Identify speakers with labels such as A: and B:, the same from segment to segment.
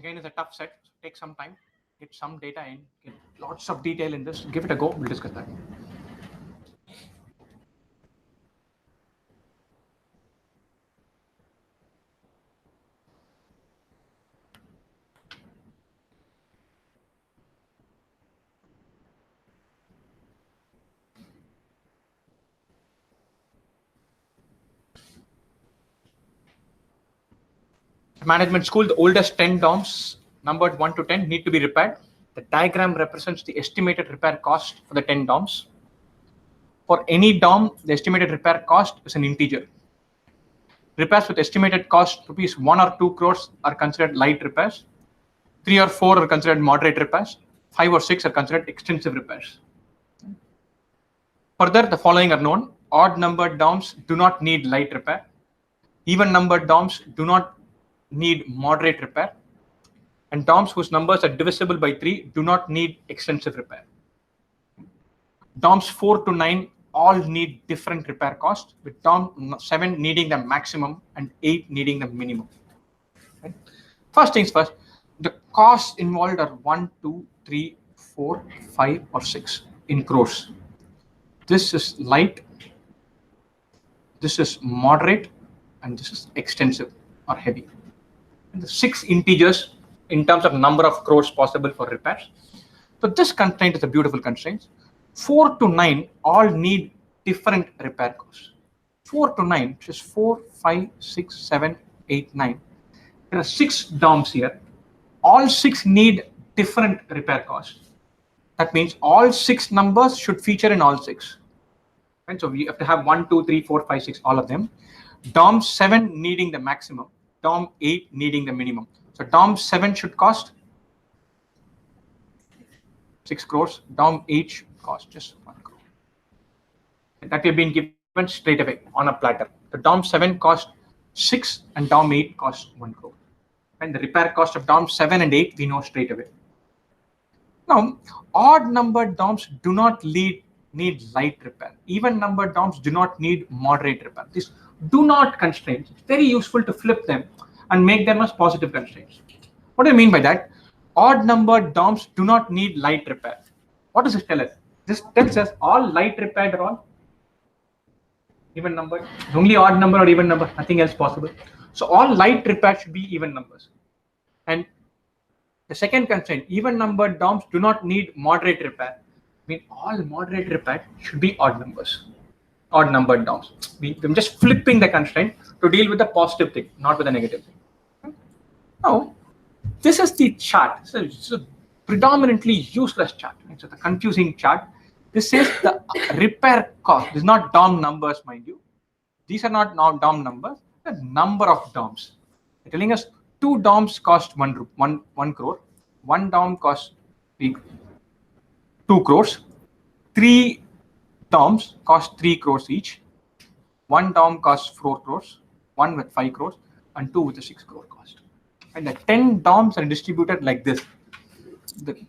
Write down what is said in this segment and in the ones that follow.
A: Again, it's a tough set. So take some time, get some data in, get lots of detail in this. Give it a go. We'll discuss that. Management school, the oldest 10 DOMs numbered 1 to 10 need to be repaired. The diagram represents the estimated repair cost for the 10 DOMs. For any DOM, the estimated repair cost is an integer. Repairs with estimated cost rupees 1 or 2 crores are considered light repairs. 3 or 4 are considered moderate repairs. 5 or 6 are considered extensive repairs. Further, the following are known. Odd numbered DOMs do not need light repair. Even numbered DOMs do not need moderate repair, and DOMs whose numbers are divisible by 3 do not need extensive repair. DOMs 4 to 9 all need different repair costs, with DOM 7 needing the maximum and 8 needing the minimum. Right? First things first, the costs involved are 1, 2, 3, 4, 5, or 6 in crores. This is light, this is moderate, and this is extensive or heavy. And the 6 integers in terms of number of crores possible for repairs. So this constraint is a beautiful constraint. 4 to 9 all need different repair costs. 4 to 9, which is 4, 5, 6, 7, 8, 9. There are 6 DOMs here. All 6 need different repair costs. That means all 6 numbers should feature in all 6. And so we have to have 1, 2, 3, 4, 5, 6, all of them. DOM 7 needing the maximum. DOM 8 needing the minimum. So DOM 7 should cost 6 crores. DOM 8 should cost just 1 crore. That we've been given straight away on a platter. The DOM 7 cost 6 and DOM 8 cost 1 crore. And the repair cost of DOM 7 and 8 we know straight away. Now, odd numbered DOMs do not need light repair. Even numbered DOMs do not need moderate repair. These do not constraints. It's very useful to flip them and make them as positive constraints. What do I mean by that? Odd numbered DOMs do not need light repair. What does this tell us? This tells us all light repaired are all even numbered. Only odd number or even number, nothing else possible. So all light repair should be even numbers. And the second constraint, even numbered DOMs do not need moderate repair. I mean, all moderate repair should be odd numbers. Odd numbered DOMs. I'm just flipping the constraint to deal with the positive thing, not with the negative thing. Now, this is the chart. So it's a predominantly useless chart. It's a confusing chart. This is the repair cost. This is not DOM numbers, mind you. These are not DOM numbers. The number of DOMs. They're telling us 2 DOMs cost 1 crore. 1 DOM costs 2 crores. 3 DOMs cost 3 crores each. 1 DOM costs 4 crores, 1 with 5 crores, and 2 with a 6 crore cost. And the 10 DOMs are distributed like this.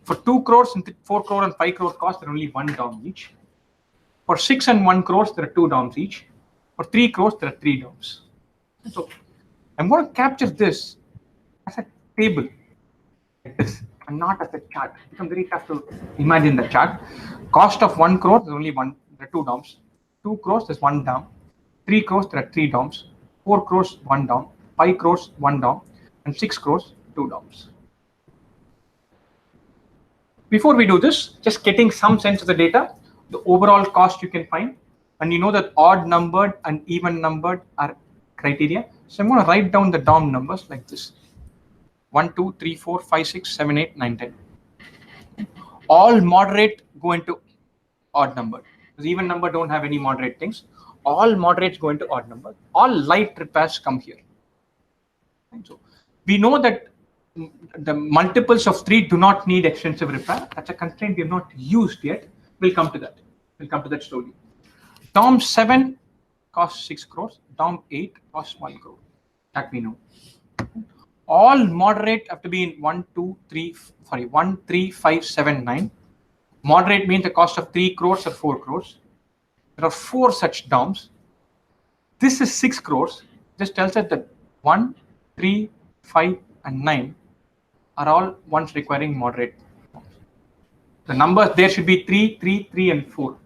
A: For 2 crores and 4 crore and 5 crore cost, there are only 1 DOM each. For 6 and 1 crores, there are 2 DOMs each. For 3 crores, there are 3 DOMs. So I'm going to capture this as a table like this and not as a chart. It becomes very tough to imagine the chart. Cost of 1 crore, there's only one. There are 2 DOMs. 2 crores, there's 1 DOM. 3 crores, there are 3 DOMs. 4 crores, 1 DOM. 5 crores, 1 DOM. And 6 crores, 2 DOMs. Before we do this, just getting some sense of the data, the overall cost you can find. And you know that odd numbered and even numbered are criteria. So I'm going to write down the DOM numbers like this. 1, 2, 3, 4, 5, 6, 7, 8, 9, 10. All moderate go into odd number. Because even number don't have any moderate things. All moderates go into odd number. All light repairs come here. And so we know that the multiples of 3 do not need extensive repair. That's a constraint we have not used yet. We'll come to that. We'll come to that slowly. DOM 7 costs 6 crores. DOM 8 costs 1 crore. That we know. All moderate have to be in 1, 3, 5, 7, 9. Moderate means the cost of 3 crores or 4 crores. There are 4 such DOMs. This is 6 crores. This tells us that 1, 3, 5, and 9 are all ones requiring moderate. The numbers there should be 3, 3, 3, and 4.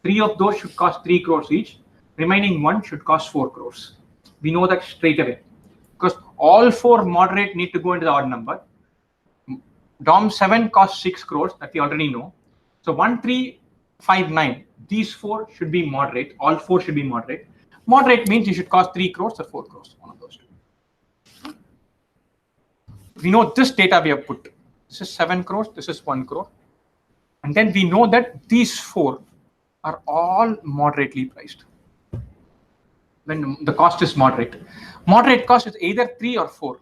A: 3 of those should cost 3 crores each. Remaining 1 should cost 4 crores. We know that straight away because all 4 moderate need to go into the odd number. DOM 7 costs 6 crores, that we already know. So 1, 3, 5, 9. These 4 should be moderate. All 4 should be moderate. Moderate means you should cost 3 crores or 4 crores. One of those two. We know this data we have put. This is 7 crores. This is 1 crore. And then we know that these 4 are all moderately priced. When the cost is moderate. Moderate cost is either 3 or 4.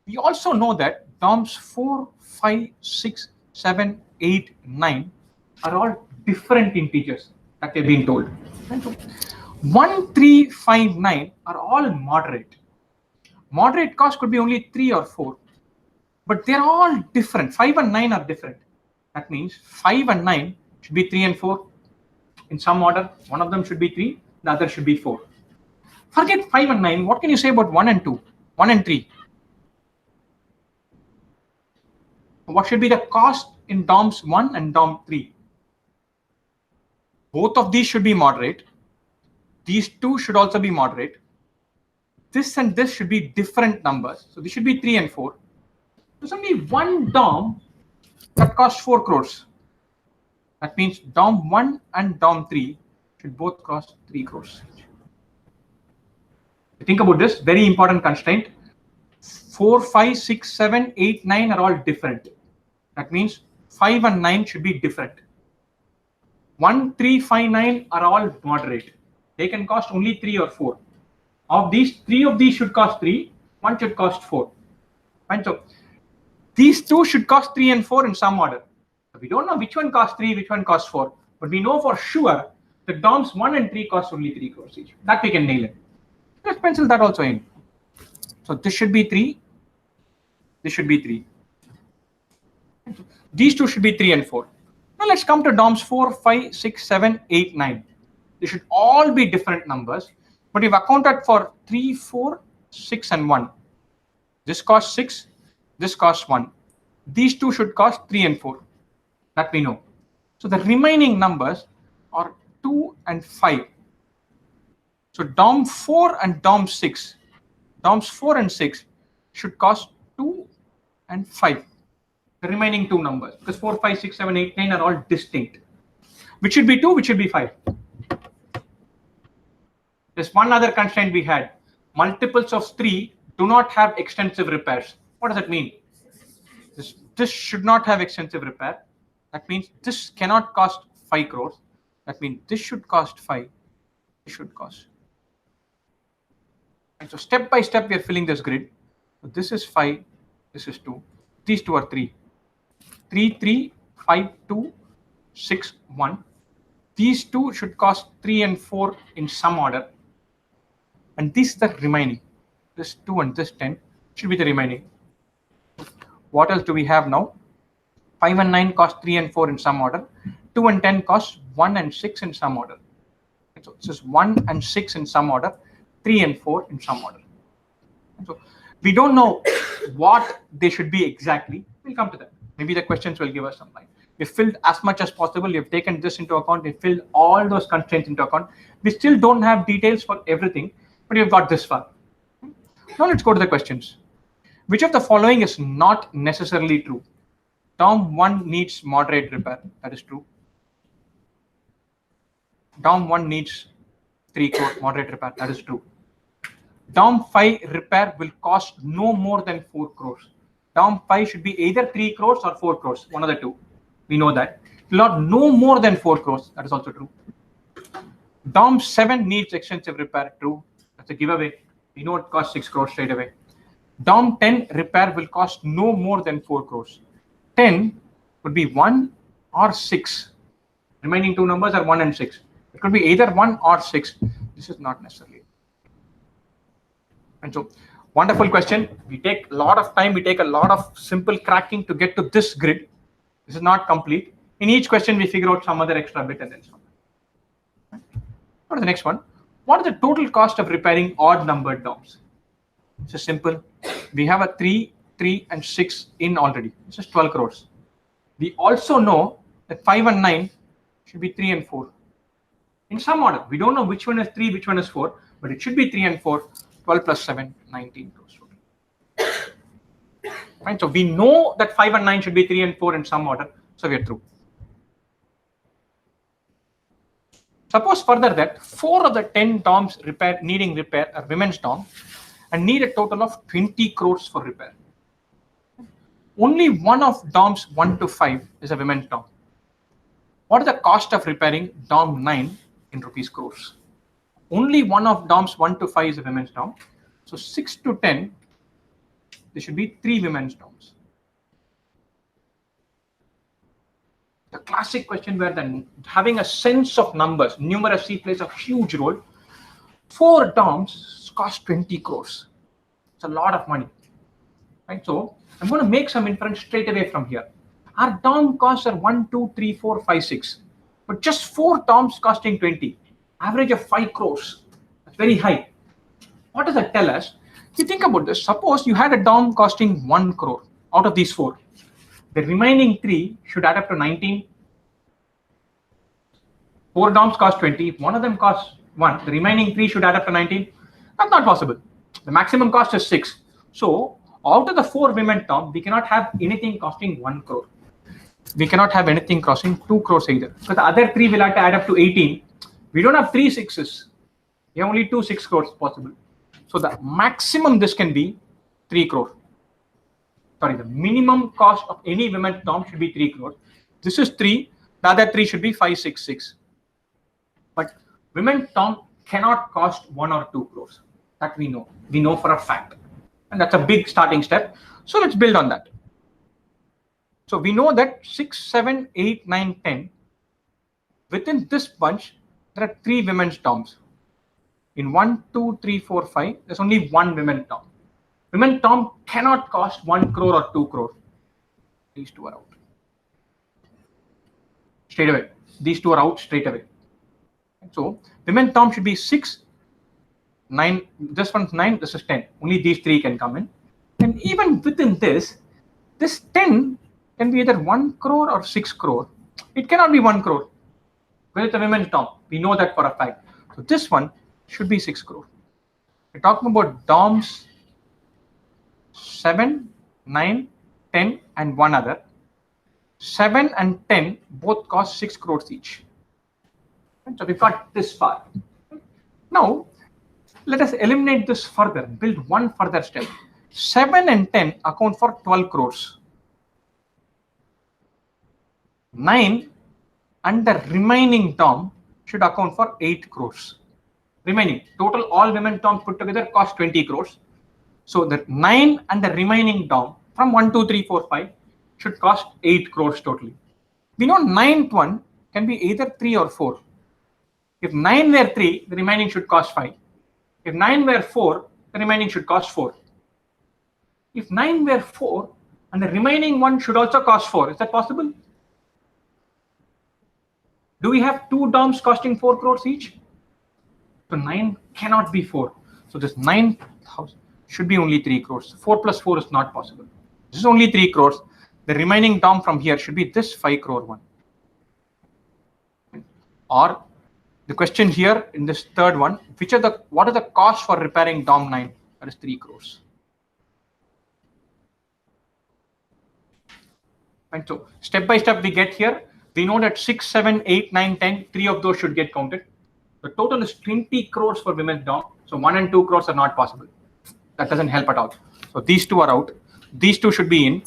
A: We also know that DOMs 4, 5, 6, 7, 8, 9 are all different integers that we've been told. 1, 3, 5, 9 are all moderate. Moderate cost could be only 3 or 4, but they're all different. 5 and 9 are different. That means 5 and 9 should be 3 and 4 in some order. One of them should be 3, the other should be 4. Forget 5 and 9. What can you say about 1 and 2? 1 and 3. What should be the cost in DOMs 1 and DOM 3? Both of these should be moderate. These 2 should also be moderate. This and this should be different numbers. So this should be 3 and 4. There's only one DOM that costs 4 crores. That means DOM 1 and DOM 3 should both cost 3 crores. Think about this, very important constraint. 4, 5, 6, 7, 8, 9 are all different. That means 5 and 9 should be different. 1, 3, 5, 9 are all moderate. They can cost only 3 or 4. Of these, 3 of these should cost 3, 1 should cost 4. And so these 2 should cost 3 and 4 in some order. So we don't know which one costs 3, which one costs 4, but we know for sure that DOMs 1 and 3 cost only 3 crores each. That we can nail it. Let's pencil that also in. So this should be 3. This should be 3. These 2 should be 3 and 4. Now let's come to DOMs 4, 5, 6, 7, 8, 9. They should all be different numbers, but we've accounted for 3, 4, 6, and 1. This costs 6. This costs 1. These 2 should cost 3 and 4. That we know. So the remaining numbers are 2 and 5. So DOM 4 and DOM 6, DOMs 4 and 6 should cost 2 and 5. The remaining 2 numbers, because 4, 5, 6, 7, 8, 9 are all distinct. Which should be 2, which should be 5. There's one other constraint we had. Multiples of 3 do not have extensive repairs. What does that mean? This should not have extensive repair. That means this cannot cost 5 crores. That means this should cost 5. This should cost. And so step by step, we are filling this grid. So this is 5. This is 2. These 2 are 3. 3, 3, 5, 2, 6, 1. These 2 should cost 3 and 4 in some order. And this is the remaining. This 2 and this 10 should be the remaining. What else do we have now? 5 and 9 cost 3 and 4 in some order. 2 and 10 cost 1 and 6 in some order. So this is 1 and 6 in some order. 3 and 4 in some order. So we don't know what they should be exactly. We'll come to that. Maybe the questions will give us some light. We've filled as much as possible. We've taken this into account. We've filled all those constraints into account. We still don't have details for everything, but we've got this far. Now let's go to the questions. Which of the following is not necessarily true? DOM 1 needs moderate repair. That is true. DOM 1 needs 3 crore moderate repair. That is true. DOM 5 repair will cost no more than 4 crores. DOM 5 should be either 3 crores or 4 crores, one of the two. We know that. It will not no more than 4 crores. That is also true. DOM 7 needs extensive repair. True. That's a giveaway. We know it costs 6 crores straight away. DOM 10 repair will cost no more than 4 crores. 10 would be 1 or 6. Remaining 2 numbers are 1 and 6. It could be either 1 or 6. This is not necessarily. And so, wonderful question. We take a lot of time. We take a lot of simple cracking to get to this grid. This is not complete. In each question, we figure out some other extra bit and then so on. Go to the next one. What is the total cost of repairing odd numbered DOMs? It's simple. We have a 3, 3, and 6 in already. It's just 12 crores. We also know that 5 and 9 should be 3 and 4. In some order. We don't know which one is 3, which one is 4, but it should be 3 and 4. 12 plus 7, 19 crores. Right? So we know that 5 and 9 should be 3 and 4 in some order. So we are through. Suppose further that 4 of the 10 DOMs needing repair are women's DOM and need a total of 20 crores for repair. Only one of DOMs 1 to 5 is a women's DOM. What is the cost of repairing DOM 9 in rupees crores? Only one of DOMs 1 to 5 is a women's DOM. So 6 to 10, there should be 3 women's DOMs. The classic question where then having a sense of numbers, numeracy plays a huge role. 4 DOMs cost 20 crores. It's a lot of money. Right? So I'm going to make some inference straight away from here. Our DOM costs are 1, 2, 3, 4, 5, 6. But just 4 DOMs costing 20. Average of 5 crores. That's very high. What does that tell us? If you think about this, suppose you had a DOM costing 1 crore out of these 4. The remaining 3 should add up to 19. 4 DOMs cost 20. If one of them costs 1, the remaining 3 should add up to 19. That's not possible. The maximum cost is 6. So out of the 4 women DOM, we cannot have anything costing 1 crore. We cannot have anything costing 2 crores either. So the other 3 will have to add up to 18. We don't have 3 6s. We have only 2 6 crores possible. So the maximum this can be 3 crore. Sorry, the minimum cost of any women DOM should be 3 crore. This is 3. The other 3 should be 5, 6, 6. But women DOM cannot cost 1 or 2 crores. That we know. We know for a fact. And that's a big starting step. So let's build on that. So we know that 6, 7, 8, 9, 10. Within this bunch, there are 3 women's DOMs. In 1, 2, 3, 4, 5, there's only 1 women DOM. Women DOM cannot cost 1 crore or 2 crore. These 2 are out. Straight away. These 2 are out straight away. So women DOM should be 6, 9. This one's 9, this is 10. Only these 3 can come in. And even within this 10 can be either 1 crore or 6 crore. It cannot be 1 crore. Because it's a women's DOM. We know that for a fact. So this one should be 6 crore. We're talking about DOMs 7, 9, 10, and one other. 7 and 10 both cost 6 crores each. And so we've got this far. Now, let us eliminate this further, build one further step. 7 and 10 account for 12 crores. 9 and the remaining DOM should account for 8 crores. Remaining, total all women DOMs put together cost 20 crores. So the 9 and the remaining DOM from 1, 2, 3, 4, 5 should cost 8 crores totally. We know 9th one can be either 3 or 4. If 9 were 3, the remaining should cost 5. If 9 were 4, the remaining should cost 4. If 9 were 4 and the remaining one should also cost 4, is that possible? Do we have 2 DOMs costing 4 crores each? So 9 cannot be 4. So this 9,000 should be only 3 crores. 4 plus 4 is not possible. This is only 3 crores. The remaining DOM from here should be this 5 crore one. Or the question here in this third one, what are the costs for repairing DOM 9? That is 3 crores. And so step by step we get here. We know that 6, 7, 8, 9, 10, 3 of those should get counted. The total is 20 crores for women's DOM. So 1 and 2 crores are not possible. That doesn't help at all. So these 2 are out. These 2 should be in.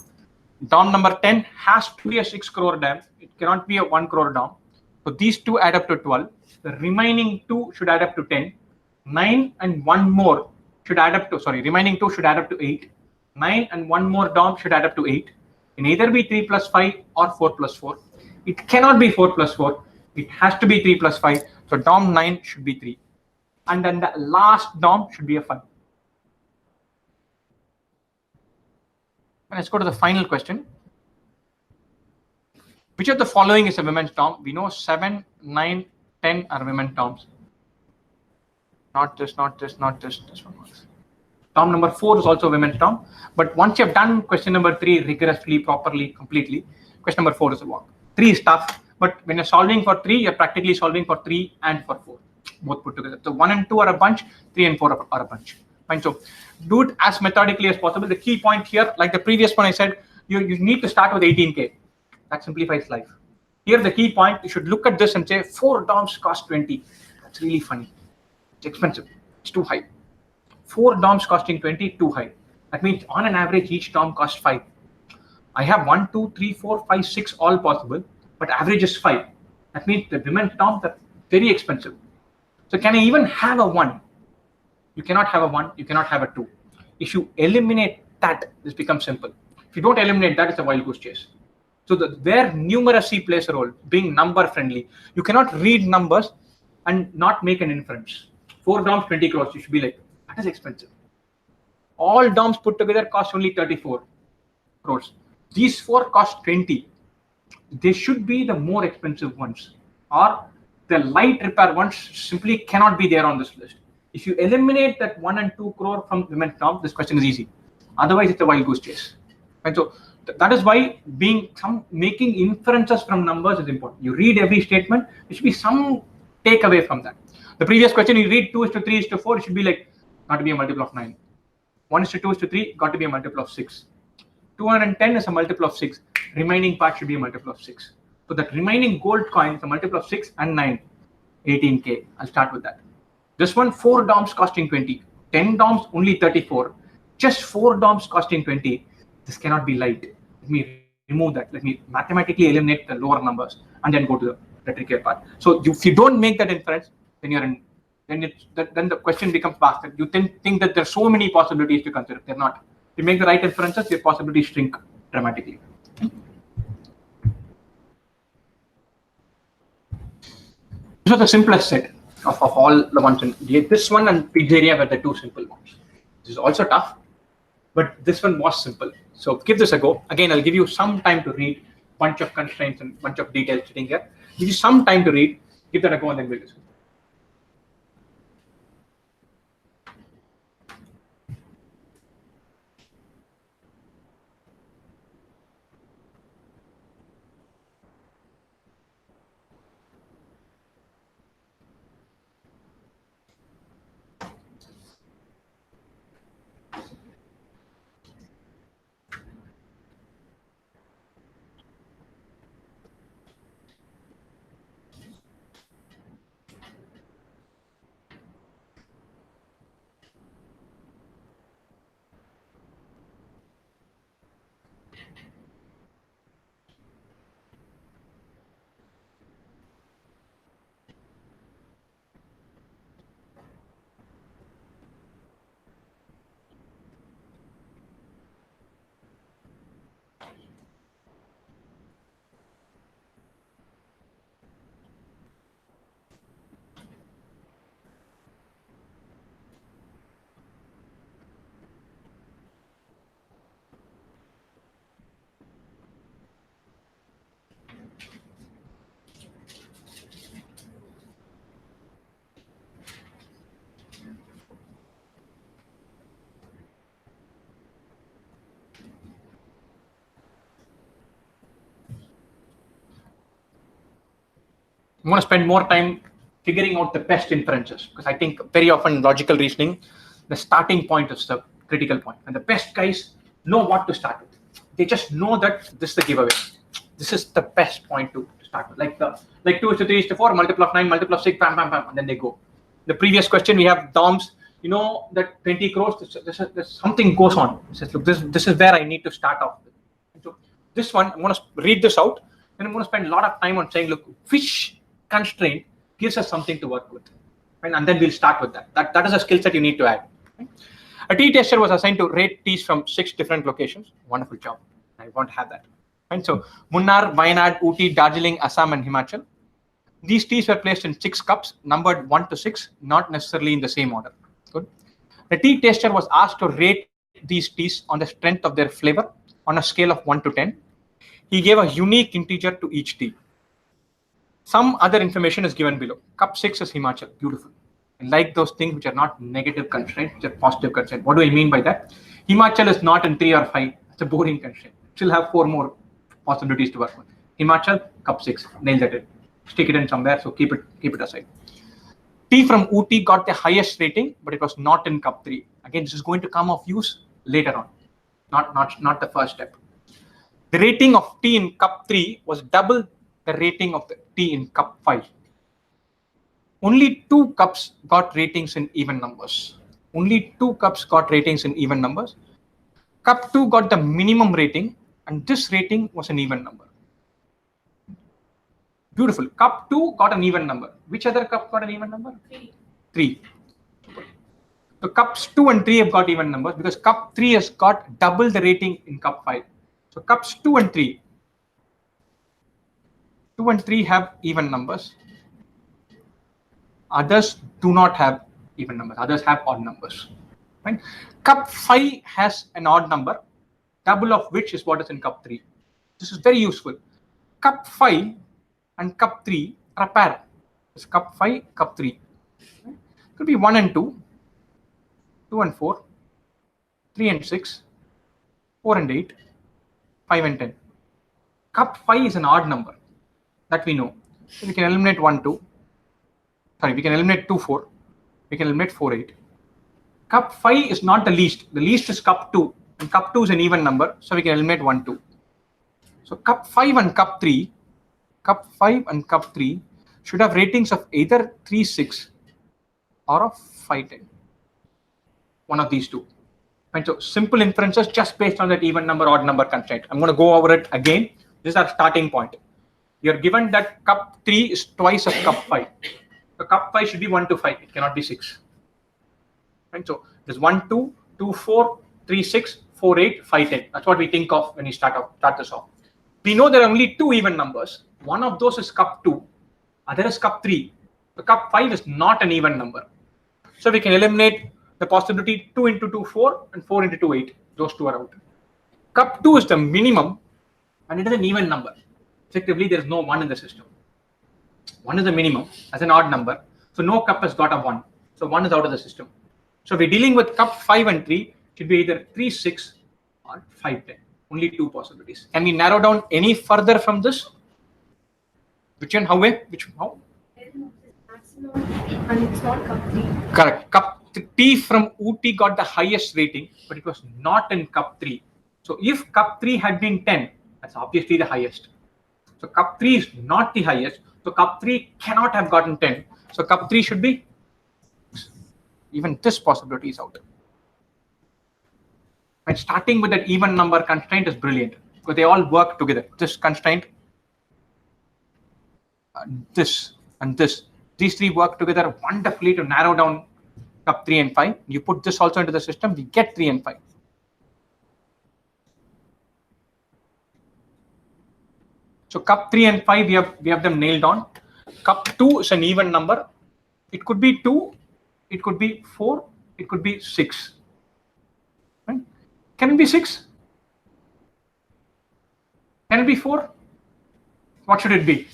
A: DOM number 10 has to be a 6 crore DOM. It cannot be a 1 crore DOM. So these 2 add up to 12. The remaining 2 should add up to 10. 9 and 1 more should add up to, remaining 2 should add up to 8. 9 and 1 more DOM should add up to 8. It can either be 3 plus 5 or 4 plus 4. It cannot be 4 plus 4. It has to be 3 plus 5. So DOM 9 should be 3. And then the last DOM should be a 5. And let's go to the final question. Which of the following is a women's DOM? We know 7, 9, 10 are women's DOMs. Not this, not this, not this. This one works. Dom number 4 is also women's dom. But once you've done question number 3 rigorously, properly, completely, question number 4 is a walk. 3 is tough, but when you're solving for 3, you're practically solving for 3 and for 4, both put together. So 1 and 2 are a bunch, 3 and 4 are a bunch. Fine. So do it as methodically as possible. The key point here, like the previous one I said, you need to start with 18K. That simplifies life. Here, the key point, you should look at this and say 4 DOMs cost 20. That's really funny. It's expensive. It's too high. 4 DOMs costing 20, too high. That means on an average, each DOM costs 5. I have 1, 2, 3, 4, 5, 6 all possible, but average is 5. That means the women's DOMs are very expensive. So can I even have a 1? You cannot have a 1, you cannot have a 2. If you eliminate that, this becomes simple. If you don't eliminate that, it's a wild goose chase. So where numeracy plays a role, being number friendly, you cannot read numbers and not make an inference. 4 DOMs, 20 crores, you should be like, that is expensive. All DOMs put together cost only 34 crores. These 4 cost 20. They should be the more expensive ones, or the light repair ones simply cannot be there on this list. If you eliminate that 1 and 2 crore from women's DOM, this question is easy. Otherwise, it's a wild goose chase. And so that is why making inferences from numbers is important. You read every statement, there should be some takeaway from that. The previous question, you read 2:3:4, it should be like, not to be a multiple of 9. 1:2:3, got to be a multiple of 6. 210 is a multiple of 6. Remaining part should be a multiple of 6. So that remaining gold coin is a multiple of 6 and 9. 18K. I'll start with that. This one, 4 DOMs costing 20. 10 DOMs, only 34. Just 4 DOMs costing 20. This cannot be light. Let me remove that. Let me mathematically eliminate the lower numbers and then go to the trickier part. So if you don't make that inference, then you're in. Then the question becomes basket. You think that there's so many possibilities to consider. They're not. If you make the right inferences, your possibilities shrink dramatically. This was the simplest set of all the ones in this one and pizzeria were the 2 simple ones. This is also tough, but this one was simple. So give this a go. Again, I'll give you some time to read, bunch of constraints and bunch of details sitting here. Give you some time to read. Give that a go and then we'll discuss. I'm going to spend more time figuring out the best inferences because I think very often logical reasoning, the starting point is the critical point, and the best guys know what to start with. They just know that this is the giveaway. This is the best point to start with. Like 2:3:4, multiple of 9, multiple of 6, bam, bam, bam, and then they go. The previous question we have DOMs. You know that 20 crores. There's something goes on. It says, look, this is where I need to start off with. And so this one, I'm going to read this out, and I'm going to spend a lot of time on saying, look, which constraint gives us something to work with, right? And then we'll start with that. That is a skill set you need to add. Right? A T tester was assigned to rate teas from 6 different locations. Wonderful job. I want to have that. Right? So Munnar, Wayanad, Ooty, Darjeeling, Assam, and Himachal. These teas were placed in 6 cups, numbered 1 to 6, not necessarily in the same order. Good. The tea taster was asked to rate these teas on the strength of their flavor on a scale of 1 to 10. He gave a unique integer to each tea. Some other information is given below. Cup 6 is Himachal. Beautiful. I like those things which are not negative constraint, which are positive constraint. What do I mean by that? Himachal is not in 3 or 5. It's a boring constraint. Still have 4 more possibilities to work on. Himachal, cup 6, nail that in. Stick it in somewhere, so keep it aside. T from Ooty got the highest rating, but it was not in cup 3. Again, this is going to come of use later on, not the first step. The rating of T in cup 3 was double the rating of the T in cup 5. Only 2 cups got ratings in even numbers. Only 2 cups got ratings in even numbers. Cup 2 got the minimum rating, and this rating was an even number. Beautiful. Cup 2 got an even number. Which other cup got an even number? 3. So cups 2 and 3 have got even numbers because cup 3 has got double the rating in cup 5. So cups 2 and 3 have even numbers. Others do not have even numbers. Others have odd numbers. Right? Cup 5 has an odd number, double of which is what is in cup 3. This is very useful. Cup 5 and cup 3 are a pair. It's cup 5, cup 3. Right? Could be 1 and 2, 2 and 4, 3 and 6, 4 and 8, 5 and 10. Cup 5 is an odd number that we know. So we can eliminate 1, 2. Sorry, we can eliminate 2, 4. We can eliminate 4, 8. Cup 5 is not the least. The least is cup 2. And cup 2 is an even number. So we can eliminate 1, 2. So cup 5 and cup 3 should have ratings of either 3, 6 or of 5, 10. One of these two. And so simple inferences just based on that even number, odd number constraint. I'm going to go over it again. This is our starting point. You're given that cup 3 is twice of cup 5. So cup 5 should be 1 to 5. It cannot be 6. Right? So there's 1, 2, 2, 4, 3, 6, 4, 8, 5, 10. That's what we think of when you start this off. We know there are only 2 even numbers. One of those is cup 2. Other is cup 3. The cup 5 is not an even number. So we can eliminate the possibility 2 into 2, 4 and 4 into 2, 8. Those two are out. Cup 2 is the minimum and it is an even number. Effectively, there is no 1 in the system. 1 is the minimum as an odd number. So no cup has got a 1. So 1 is out of the system. So we're dealing with cup 5 and 3. It should be either 3, 6 or 5, 10. Only 2 possibilities. Can we narrow down any further from this? Which one? How?
B: And it's not cup 3.
A: Correct. Cup T from Ooty got the highest rating, but it was not in cup 3. So if cup 3 had been 10, that's obviously the highest. So cup 3 is not the highest. So cup 3 cannot have gotten 10. So cup 3 should be, even this possibility is out. And starting with that even number constraint is brilliant because they all work together. This constraint, this and this, these 3 work together wonderfully to narrow down cup 3 and 5. You put this also into the system, we get 3 and 5. So cup 3 and 5, we have them nailed on. Cup 2 is an even number. It could be 2, it could be 4, it could be 6. Right? Can it be 6? Can it be 4? What should it be?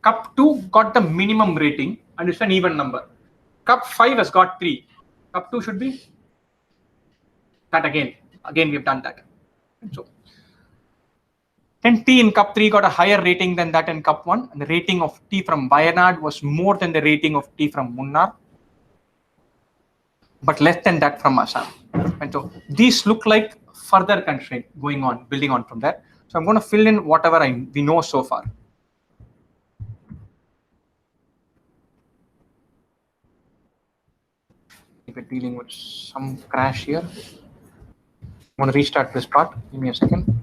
A: Cup 2 got the minimum rating and it's an even number. Cup 5 has got 3. Cup 2 should be that again. Again, we've done that. So then T in cup 3 got a higher rating than that in cup 1. And the rating of T from Wayanad was more than the rating of T from Munnar, but less than that from Assam. And so these look like further constraint going on, building on from there. So I'm going to fill in whatever we know so far. If we're dealing with some crash here, I'm going to restart this part. Give me a second.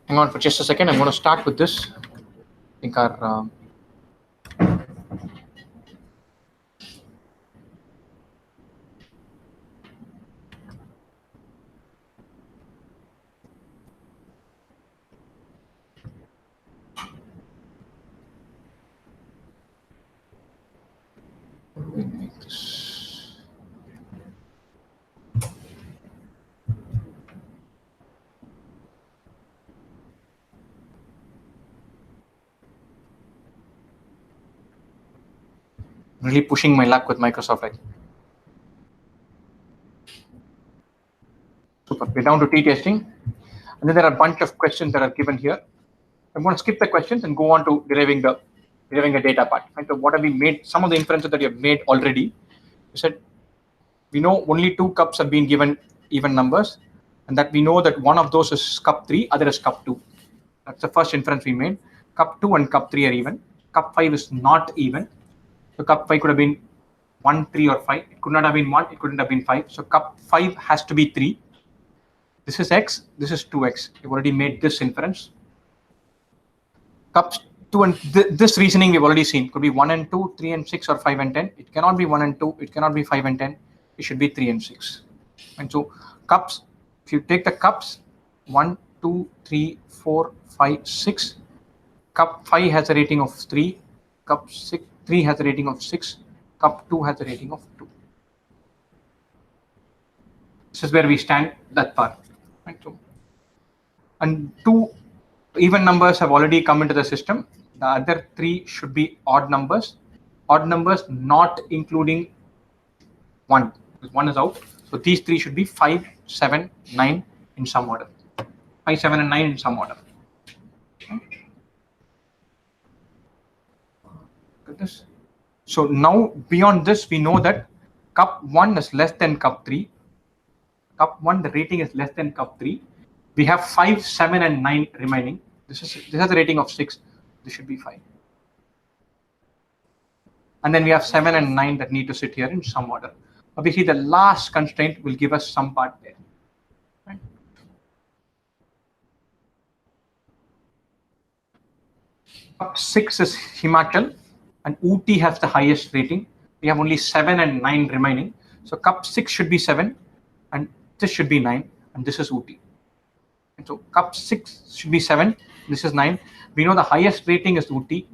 A: Hang on for just a second. I'm going to start with this. I think our Let me make this. Really pushing my luck with Microsoft, right? Super. We're down to t-testing. And then there are a bunch of questions that are given here. I'm going to skip the questions and go on to deriving a data part. Right? So what have we made? Some of the inferences that we have made already. You said we know only 2 cups have been given even numbers, and that we know that one of those is cup 3, other is cup 2. That's the first inference we made. Cup 2 and cup 3 are even. Cup 5 is not even. So cup 5 could have been 1, 3, or 5. It could not have been 1. It couldn't have been 5. So cup 5 has to be 3. This is x. This is 2x. We've already made this inference. Cups 2 and this reasoning we've already seen. Could be 1 and 2, 3 and 6, or 5 and 10. It cannot be 1 and 2. It cannot be 5 and 10. It should be 3 and 6. And so cups, if you take the cups, 1, 2, 3, 4, 5, 6. Cup 5 has a rating of 3. Cup 3 has a rating of 6. Cup 2 has a rating of 2. This is where we stand, that part. Right? So, and 2 even numbers have already come into the system. The other 3 should be odd numbers. Odd numbers not including 1, because 1 is out. So these 3 should be 5, 7, 9 in some order. 5, 7, and 9 in some order. Look at this. So now beyond this, we know that cup 1 is less than cup 3. Cup 1, the rating is less than cup 3. We have 5, 7, and 9 remaining. This has a rating of 6. This should be 5. And then we have 7 and 9 that need to sit here in some order. Obviously, the last constraint will give us some part there. Right? Cup 6 is Himachal, and Ooty has the highest rating. We have only 7 and 9 remaining. So cup 6 should be 7, and this should be 9, and this is Ooty. And so cup 6 should be 7, this is 9. We know the highest rating is Ooty.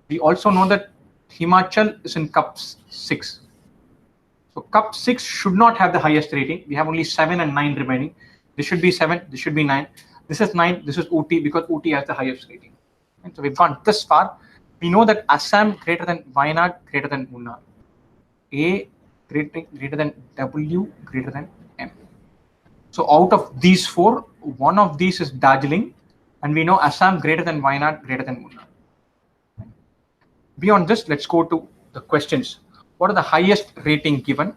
A: We also know that Himachal is in cup 6. So cup 6 should not have the highest rating. We have only 7 and 9 remaining. This should be 7, this should be 9. This is 9, this is Ooty, because Ooty has the highest rating. And so we've gone this far. We know that Assam greater than Wayanad greater than Munnar. A greater than W greater than M. So out of these 4, one of these is Darjeeling, and we know Assam greater than Wayanad greater than Munnar. Beyond this, let's go to the questions. What are the highest rating given?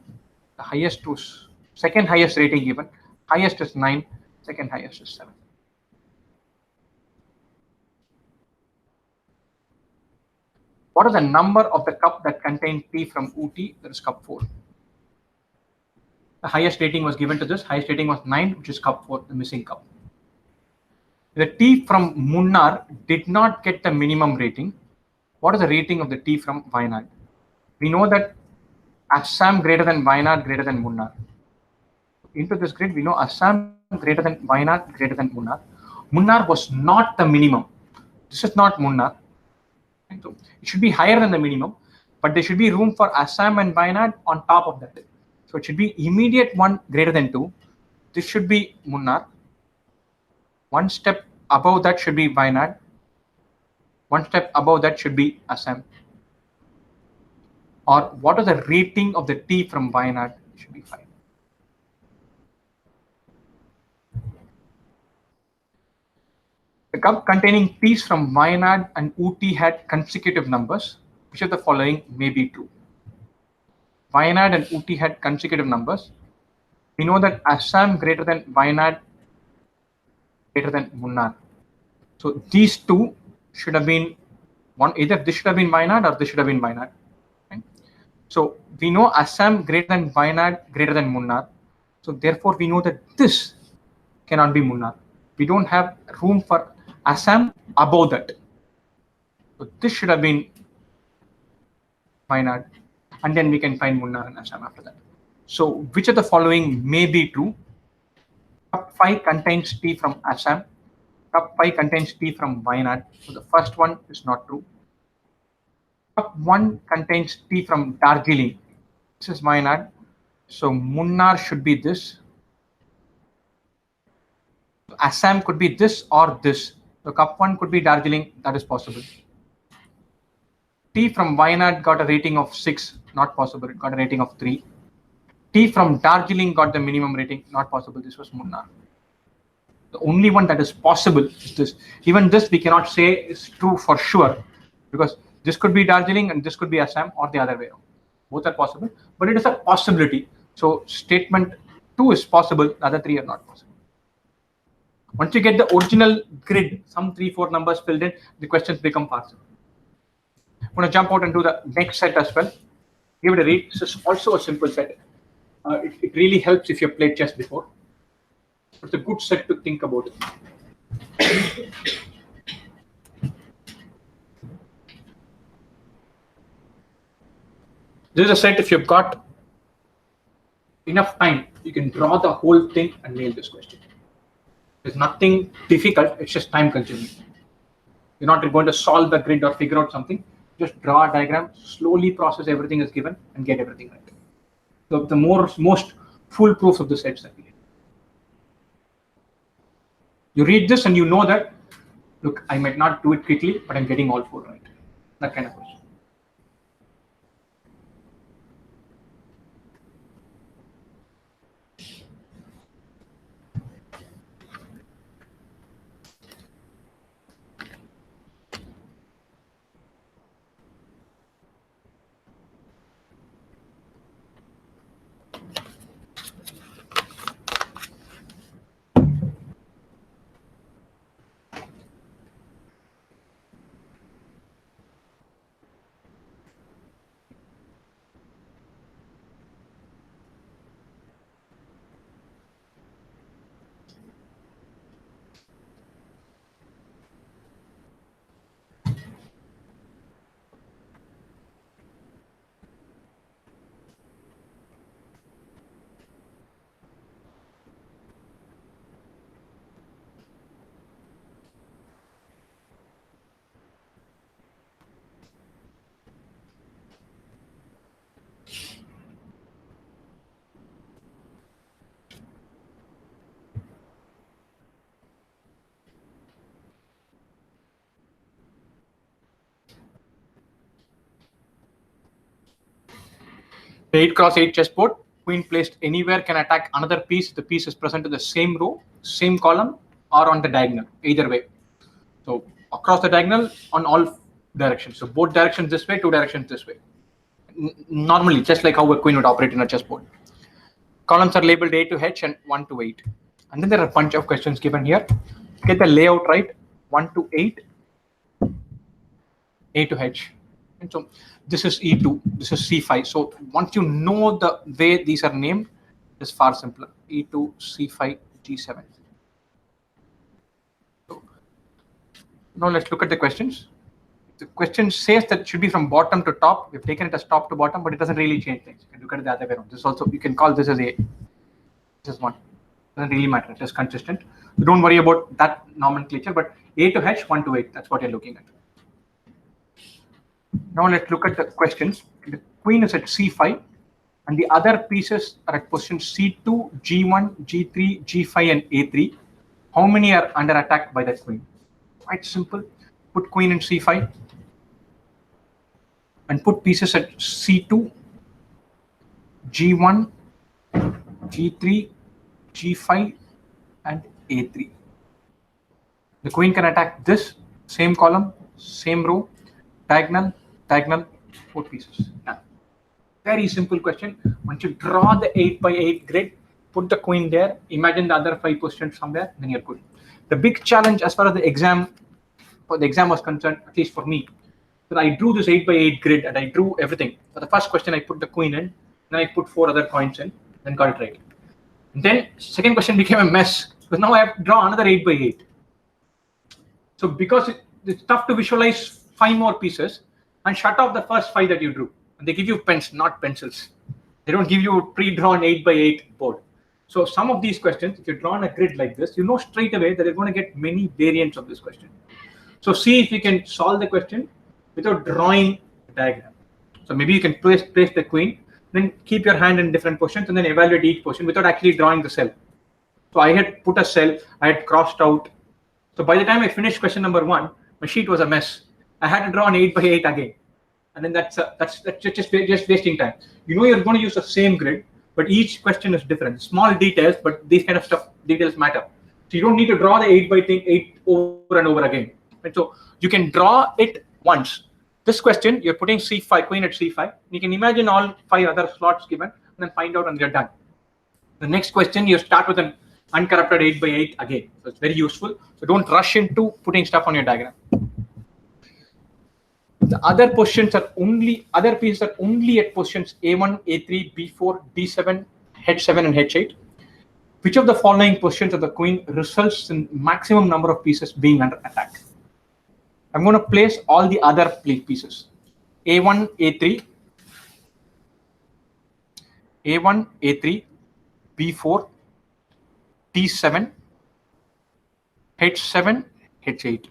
A: The highest was second highest rating given. Highest is 9, second highest is 7. What is the number of the cup that contains tea from Ooty? That is cup 4. The highest rating was given to this. Highest rating was 9, which is cup 4, the missing cup. The tea from Munnar did not get the minimum rating. What is the rating of the tea from Wayanad? We know that Assam greater than Wayanad greater than Munnar. Into this grid, we know Assam greater than Wayanad greater than Munnar. Munnar was not the minimum. This is not Munnar. So it should be higher than the minimum, but there should be room for Assam and Wayanad on top of that. So it should be immediate 1 greater than 2. This should be Munnar. 1 step above that should be Wayanad. 1 step above that should be Assam. Or what is the rating of the tea from Wayanad? It should be 5. The cup containing teas from Wayanad and Ooty had consecutive numbers. Which of the following may be true? Wayanad and Ooty had consecutive numbers. We know that Assam greater than Wayanad greater than Munnar. So these 2 should have been either this should have been Wayanad or this should have been Wayanad. Right? So we know Assam greater than Wayanad greater than Munnar. So therefore we know that this cannot be Munnar. We don't have room for Assam above that. So this should have been Wayanad, and then we can find Munnar and Assam after that. So which of the following may be true? Cup 5 contains tea from Assam. Cup 5 contains tea from Wayanad. So the first one is not true. Cup 1 contains tea from Darjeeling. This is Wayanad. So Munnar should be this. Assam could be this or this. So cup 1 could be Darjeeling. That is possible. Tea from Wayanad got a rating of 6. Not possible. It got a rating of 3. Tea from Darjeeling got the minimum rating. Not possible. This was Munnar. The only one that is possible is this. Even this we cannot say is true for sure, because this could be Darjeeling and this could be Assam or the other way around. Both are possible, but it is a possibility. So statement 2 is possible, the other 3 are not possible. Once you get the original grid, some 3-4 numbers filled in, the questions become possible. I'm going to jump out and do the next set as well. Give it a read. This is also a simple set. It really helps if you've played chess before. It's a good set to think about. This is a set, if you've got enough time, you can draw the whole thing and nail this question. There's nothing difficult, it's just time consuming. You're not going to solve the grid or figure out something. Just draw a diagram, slowly process everything is given and get everything right. So the most foolproof of the sets that we get. You read this and you know that, look, I might not do it quickly, but I'm getting all 4 right. That kind of question. The 8x8 chessboard, queen placed anywhere can attack another piece. The piece is present in the same row, same column, or on the diagonal, either way. So across the diagonal on all directions. So both directions this way, 2 directions this way. Normally, just like how a queen would operate in a chessboard. Columns are labeled A to H and 1 to 8. And then there are a bunch of questions given here. Get the layout right, 1 to 8, A to H. And so this is E2, this is C5. So once you know the way these are named, it's far simpler. E2, C5, G7. So now let's look at the questions. The question says that it should be from bottom to top. We've taken it as top to bottom, but it doesn't really change things. You can look at it the other way around. This also, you can call this as A. This is 1. Doesn't really matter. It is consistent. So don't worry about that nomenclature, but A to H, 1 to 8. That's what you're looking at. Now let's look at the questions. The queen is at C5, and the other pieces are at position C2, G1, G3, G5, and A3. How many are under attack by that queen? Quite simple. Put queen in C5 and put pieces at C2, G1, G3, G5, and A3. The queen can attack this same column, same row, diagonal, diagonal, 4 pieces. Now, very simple question. Once you draw the 8x8 grid, put the queen there, imagine the other 5 positions somewhere, then you're good. The big challenge as far as the exam was concerned, at least for me, that I drew this 8x8 grid and I drew everything. For the first question, I put the queen in, then I put 4 other coins in, then got it right. And then second question became a mess because now I have to draw another 8x8. So because it's tough to visualize 5 more pieces and shut off the first 5 that you drew. And they give you pens, not pencils. They don't give you a pre-drawn 8x8 board. So some of these questions, if you draw on a grid like this, you know straight away that you're going to get many variants of this question. So see if you can solve the question without drawing diagram. So maybe you can place the queen, then keep your hand in different positions and then evaluate each position without actually drawing the cell. So I had put a cell, I had crossed out. So by the time I finished question number 1, my sheet was a mess. I had to draw an 8 by 8 again. And then that's just wasting time. You know you're going to use the same grid, but each question is different. Small details, but these kind of details matter. So you don't need to draw the 8 by 8 over and over again. And so you can draw it once. This question, you're putting c5, queen at c5. You can imagine all 5 other slots given, and then find out and you're done. The next question, you start with an uncorrupted 8 by 8 again. So it's very useful. So don't rush into putting stuff on your diagram. The other pieces are only at positions A1, A3, B4, D7, H7, and H8. Which of the following positions of the queen results in maximum number of pieces being under attack? I'm going to place all the other pieces. A1, A3, A1, A3, B4, D7, H7, H8.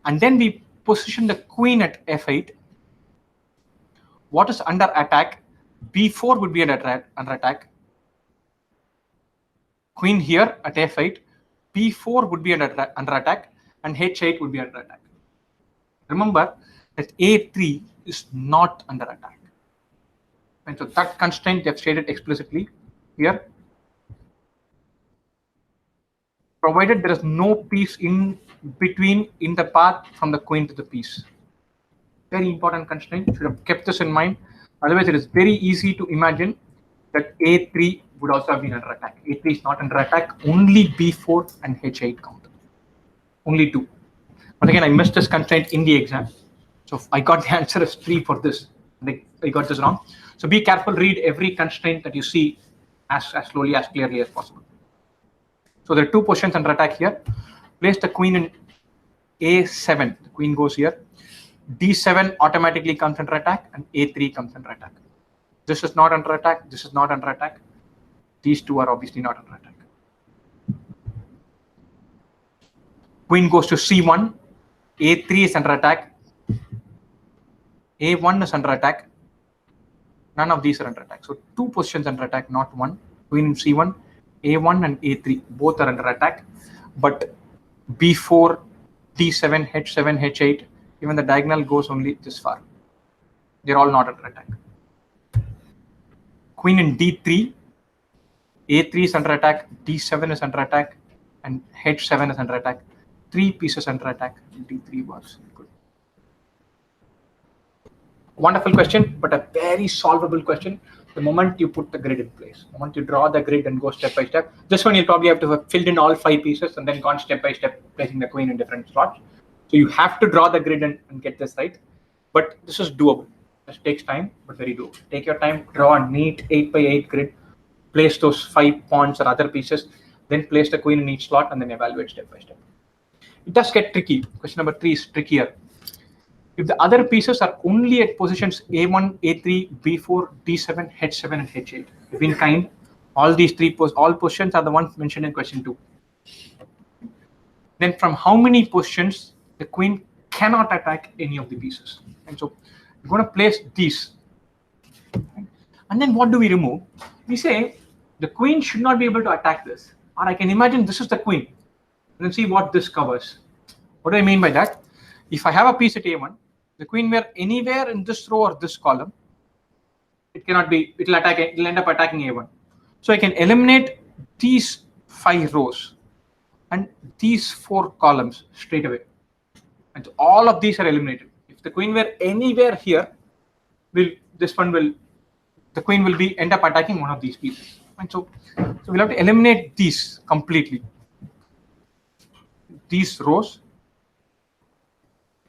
A: And then we position the queen at F8. What is under attack? B4 would be under attack. Queen here at F8. B4 would be under attack, and H8 would be under attack. Remember that A3 is not under attack. And so that constraint they've stated explicitly here. Provided there is no piece in between in the path from the queen to the piece. Very important constraint. You should have kept this in mind. Otherwise, it is very easy to imagine that A3 would also have been under attack. A3 is not under attack. Only B4 and H8 count. Only 2. But again, I missed this constraint in the exam. So I got the answer as 3 for this. I got this wrong. So be careful. Read every constraint that you see as slowly, as clearly as possible. So there are 2 positions under attack here. Place the queen in A7. The queen goes here. D7 automatically comes under attack, and A3 comes under attack. This is not under attack. This is not under attack. These 2 are obviously not under attack. Queen goes to C1. A3 is under attack. A1 is under attack. None of these are under attack. So 2 positions under attack, not 1. Queen in C1. A1 and A3 both are under attack, but B4, D7, H7, H8, even the diagonal goes only this far. They're all not under attack. Queen in D3, A3 is under attack, D7 is under attack, and H7 is under attack. 3 pieces under attack. D3 was good. Wonderful question, but a very solvable question. The moment you put the grid in place, the moment you draw the grid and go step by step, this one you'll probably have to have filled in all 5 pieces and then gone step by step, placing the queen in different slots. So you have to draw the grid and get this right. But this is doable. This takes time, but very doable. Take your time, draw a neat 8 by 8 grid, place those 5 pawns or other pieces, then place the queen in each slot and then evaluate step by step. It does get tricky. Question number 3 is trickier. If the other pieces are only at positions A1, A3, B4, D7, H7, and H8, you've been kind. All these 3 all positions are the ones mentioned in question 2. Then from how many positions the queen cannot attack any of the pieces? And so we're going to place these. And then what do we remove? We say the queen should not be able to attack this. Or I can imagine this is the queen. And then see what this covers. What do I mean by that? If I have a piece at A1, the queen were anywhere in this row or this column, it cannot be, it'll end up attacking A1. So I can eliminate these 5 rows and these 4 columns straight away. And so all of these are eliminated. If the queen were anywhere here, the queen will end up attacking one of these pieces. And so we'll have to eliminate these completely. These rows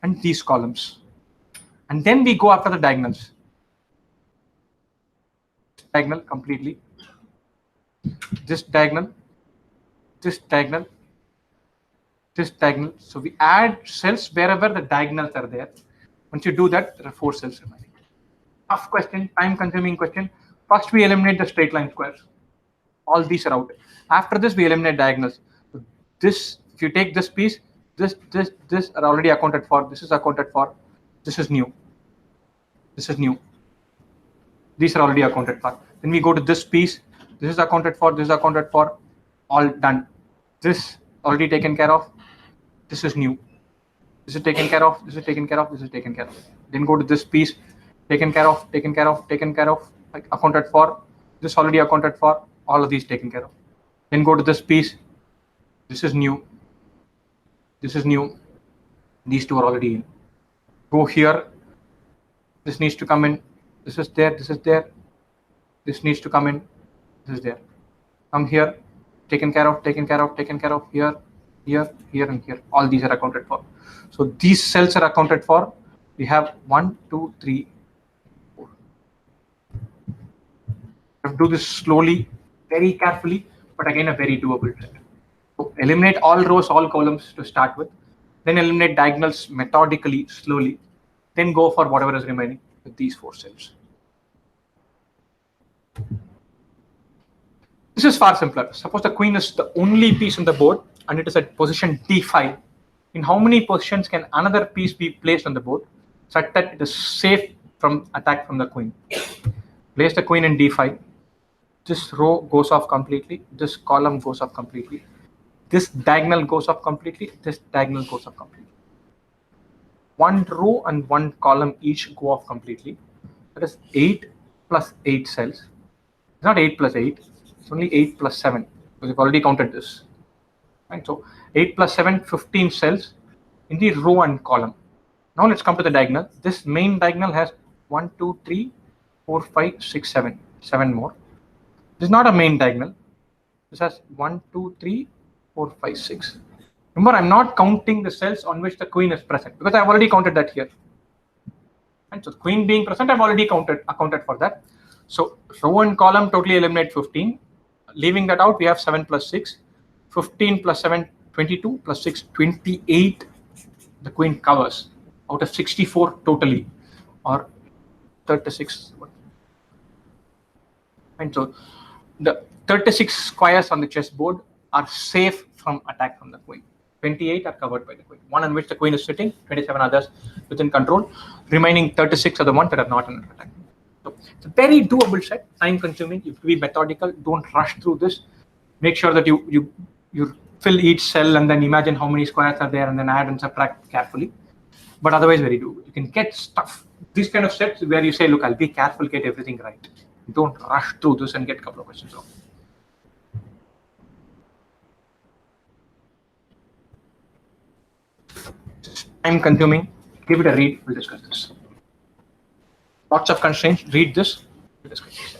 A: and these columns. And then we go after the diagonals. Diagonal completely. This diagonal, this diagonal, this diagonal. So we add cells wherever the diagonals are there. Once you do that, there are 4 cells remaining. Tough question, time-consuming question. First, we eliminate the straight line squares. All these are out. After this, we eliminate diagonals. So this, if you take this piece, this are already accounted for. This is accounted for. This is new. This is new. These are already accounted for. Then we go to this piece. This is accounted for. This is accounted for. All done. This already taken care of. This is new. This is taken care of. This is taken care of. This is taken care of. Then go to this piece. Taken care of. Taken care of. Taken care of. Like accounted for. This already accounted for. All of these taken care of. Then go to this piece. This is new. This is new. These two are already in. Go here. This needs to come in. This is there. This is there. This needs to come in. This is there. Come here. Taken care of. Taken care of. Taken care of. Here, here, here, and here. All these are accounted for. So these cells are accounted for. We have 1, 2, 3, 4. We have to do this slowly, very carefully, but again a very doable trick. So eliminate all rows, all columns to start with. Then eliminate diagonals methodically, slowly. Then go for whatever is remaining with these 4 cells. This is far simpler. Suppose the queen is the only piece on the board and it is at position D5. In how many positions can another piece be placed on the board such that it is safe from attack from the queen? Place the queen in D5. This row goes off completely. This column goes off completely. This diagonal goes off completely. This diagonal goes off completely. 1 row and 1 column each go off completely. That is 8 plus 8 cells. It's not 8 plus 8. It's only 8 plus 7 because we've already counted this. Right? So 8 plus 7, 15 cells in the row and column. Now let's come to the diagonal. This main diagonal has 1, 2, 3, 4, 5, 6, 7. 7 more. This is not a main diagonal. This has 1, 2, 3, 4, 5, 6. Remember, I'm not counting the cells on which the queen is present because I've already counted that here. And so the queen being present, I've already accounted for that. So row and column totally eliminate 15. Leaving that out, we have 7 plus 6. 15 plus 7, 22 plus 6, 28. The queen covers out of 64 totally, or 36. And so the 36 squares on the chessboard are safe from attack from the queen. 28 are covered by the queen. One on which the queen is sitting, 27 others within control. Remaining 36 are the ones that are not under attack. So it's a very doable set, time consuming. You have to be methodical. Don't rush through this. Make sure that you fill each cell and then imagine how many squares are there and then add and subtract carefully. But otherwise very doable. You can get stuff. These kind of sets where you say, look, I'll be careful, get everything right. Don't rush through this and get a couple of questions wrong. Time consuming. Give it a read. We'll discuss this. Lots of constraints. Read this. We'll discuss this.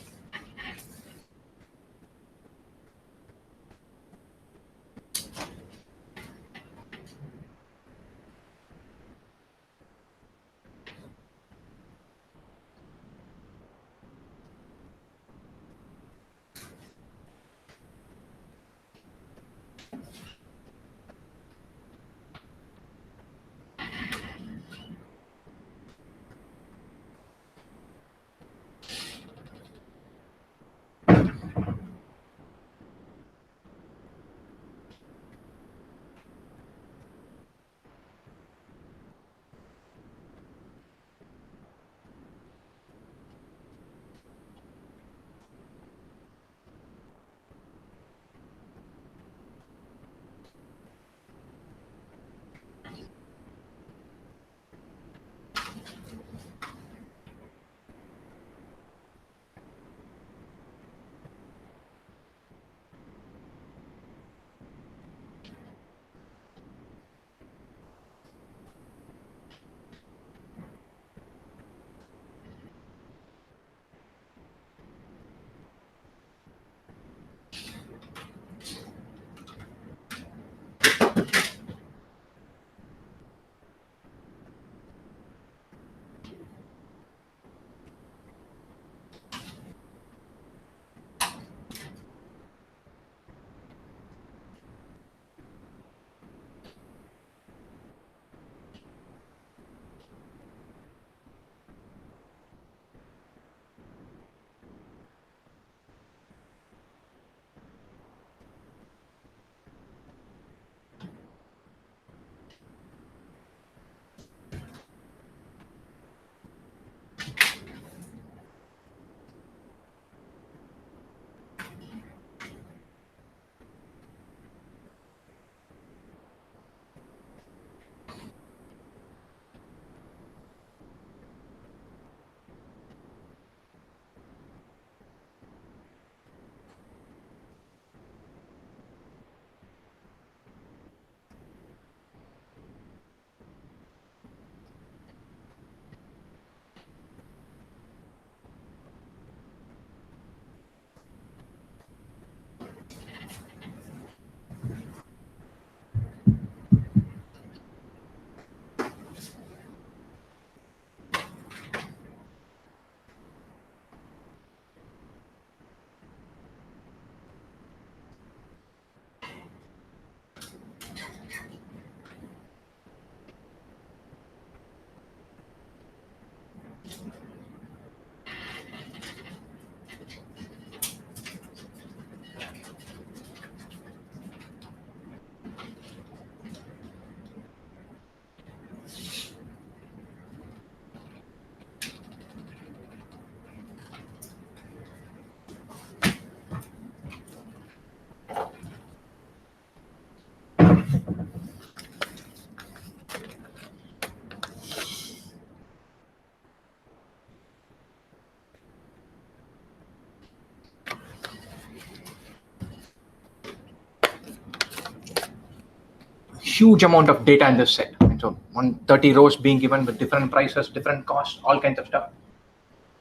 A: huge amount of data in this set. And so 130 rows being given with different prices, different costs, all kinds of stuff,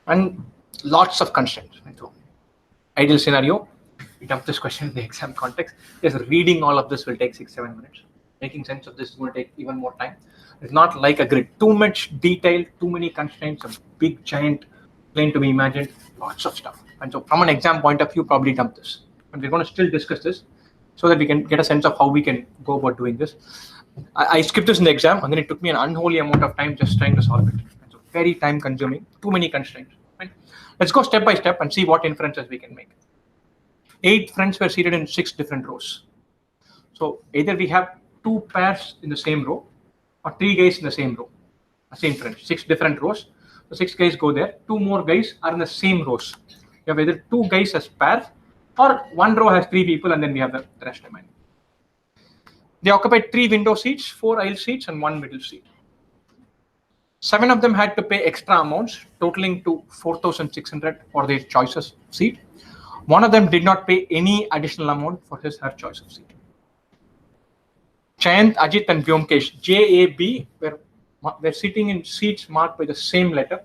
A: and lots of constraints. And so ideal scenario, we dump this question in the exam context. Just reading all of this will take 6-7 minutes. Making sense of this is going to take even more time. It's not like a grid. Too much detail, too many constraints, a big giant plane to be imagined, lots of stuff. And so from an exam point of view, probably dump this. And we're going to still discuss this so that we can get a sense of how we can go about doing this. I skipped this in the exam, and then it took me an unholy amount of time just trying to solve it. And so very time consuming, too many constraints. Right? Let's go step by step and see what inferences we can make. 8 friends were seated in 6 different rows. So either we have 2 pairs in the same row or 3 guys in the same row, same friends, 6 different rows. So 6 guys go there, 2 more guys are in the same rows. You have either 2 guys as pairs or 1 row has 3 people and then we have the rest remaining. They occupied 3 window seats, 4 aisle seats and 1 middle seat. 7 of them had to pay extra amounts totaling to 4,600 for their choices seat. 1 of them did not pay any additional amount for his or her choice of seat. Jayant, Ajit and Vyomkesh, JAB, were sitting in seats marked by the same letter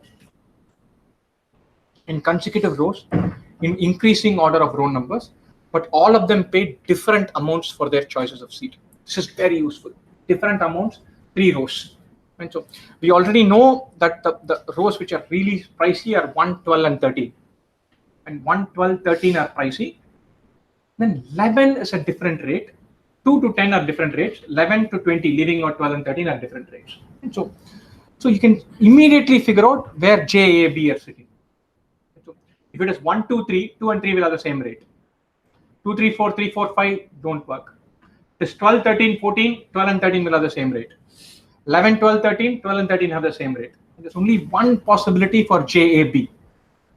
A: in consecutive rows in increasing order of row numbers, but all of them paid different amounts for their choices of seat. This is very useful. Different amounts, 3 rows. And so we already know that the rows which are really pricey are 1, 12 and 13. And 1, 12, 13 are pricey. Then 11 is a different rate. 2 to 10 are different rates. 11 to 20, leaving out 12 and 13 are different rates. And so you can immediately figure out where J, A, B are sitting. So if it is 1, 2, 3, 2 and 3 will have the same rate. 2, 3, 4, 3, 4, 5 don't work. This 12, 13, 14, 12 and 13 will have the same rate. 11, 12, 13, 12 and 13 have the same rate. There's only one possibility for JAB.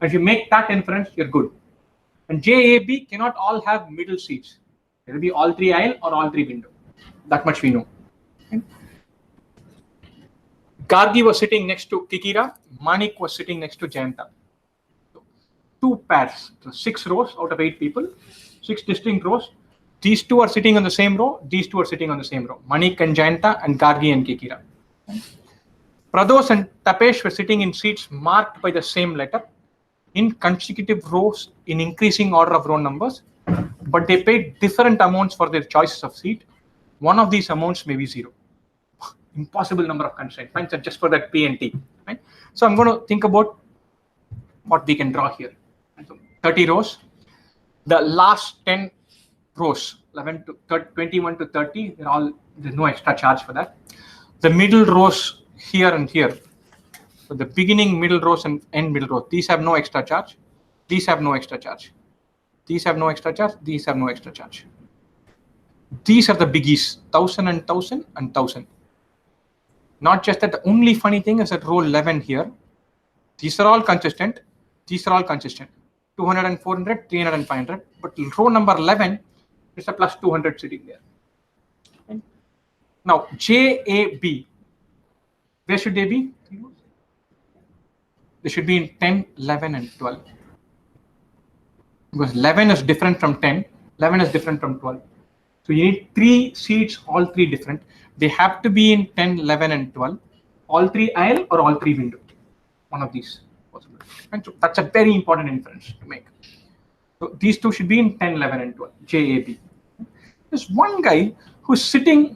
A: If you make that inference, you're good. And JAB cannot all have middle seats. It will be all 3 aisle or all 3 window. That much we know. Okay. Gargi was sitting next to Kikira. Manik was sitting next to Jayanta. So 2 pairs. So 6 rows out of 8 people. 6 distinct rows. These 2 are sitting on the same row. These 2 are sitting on the same row. Manik and Jayanta and Gargi and Kikira. Pradosh and Tapesh were sitting in seats marked by the same letter in consecutive rows in increasing order of row numbers, but they paid different amounts for their choices of seat. One of these amounts may be 0. Impossible number of constraints, right? So just for that P and T. Right? So I'm going to think about what we can draw here. So 30 rows. The last 10 rows, 11 to 21 to 30, there's no extra charge for that. The middle rows here and here. So the beginning middle rows and end middle rows, these have no extra charge. These have no extra charge. These have no extra charge. These have no extra charge. These are the biggies, 1,000 and 1,000 and 1,000. Not just that, the only funny thing is that row 11 here, these are all consistent. These are all consistent. 200 and 400, 300 and 500. But row number 11 is a plus 200 sitting there. Okay. Now, JAB, where should they be? They should be in 10, 11 and 12. Because 11 is different from 10, 11 is different from 12. So you need 3 seats, all 3 different. They have to be in 10, 11 and 12. All 3 aisle or all 3 window. One of these possibilities. And so that's a very important inference to make. So these 2 should be in 10, 11 and 12, JAB. There's one guy who's sitting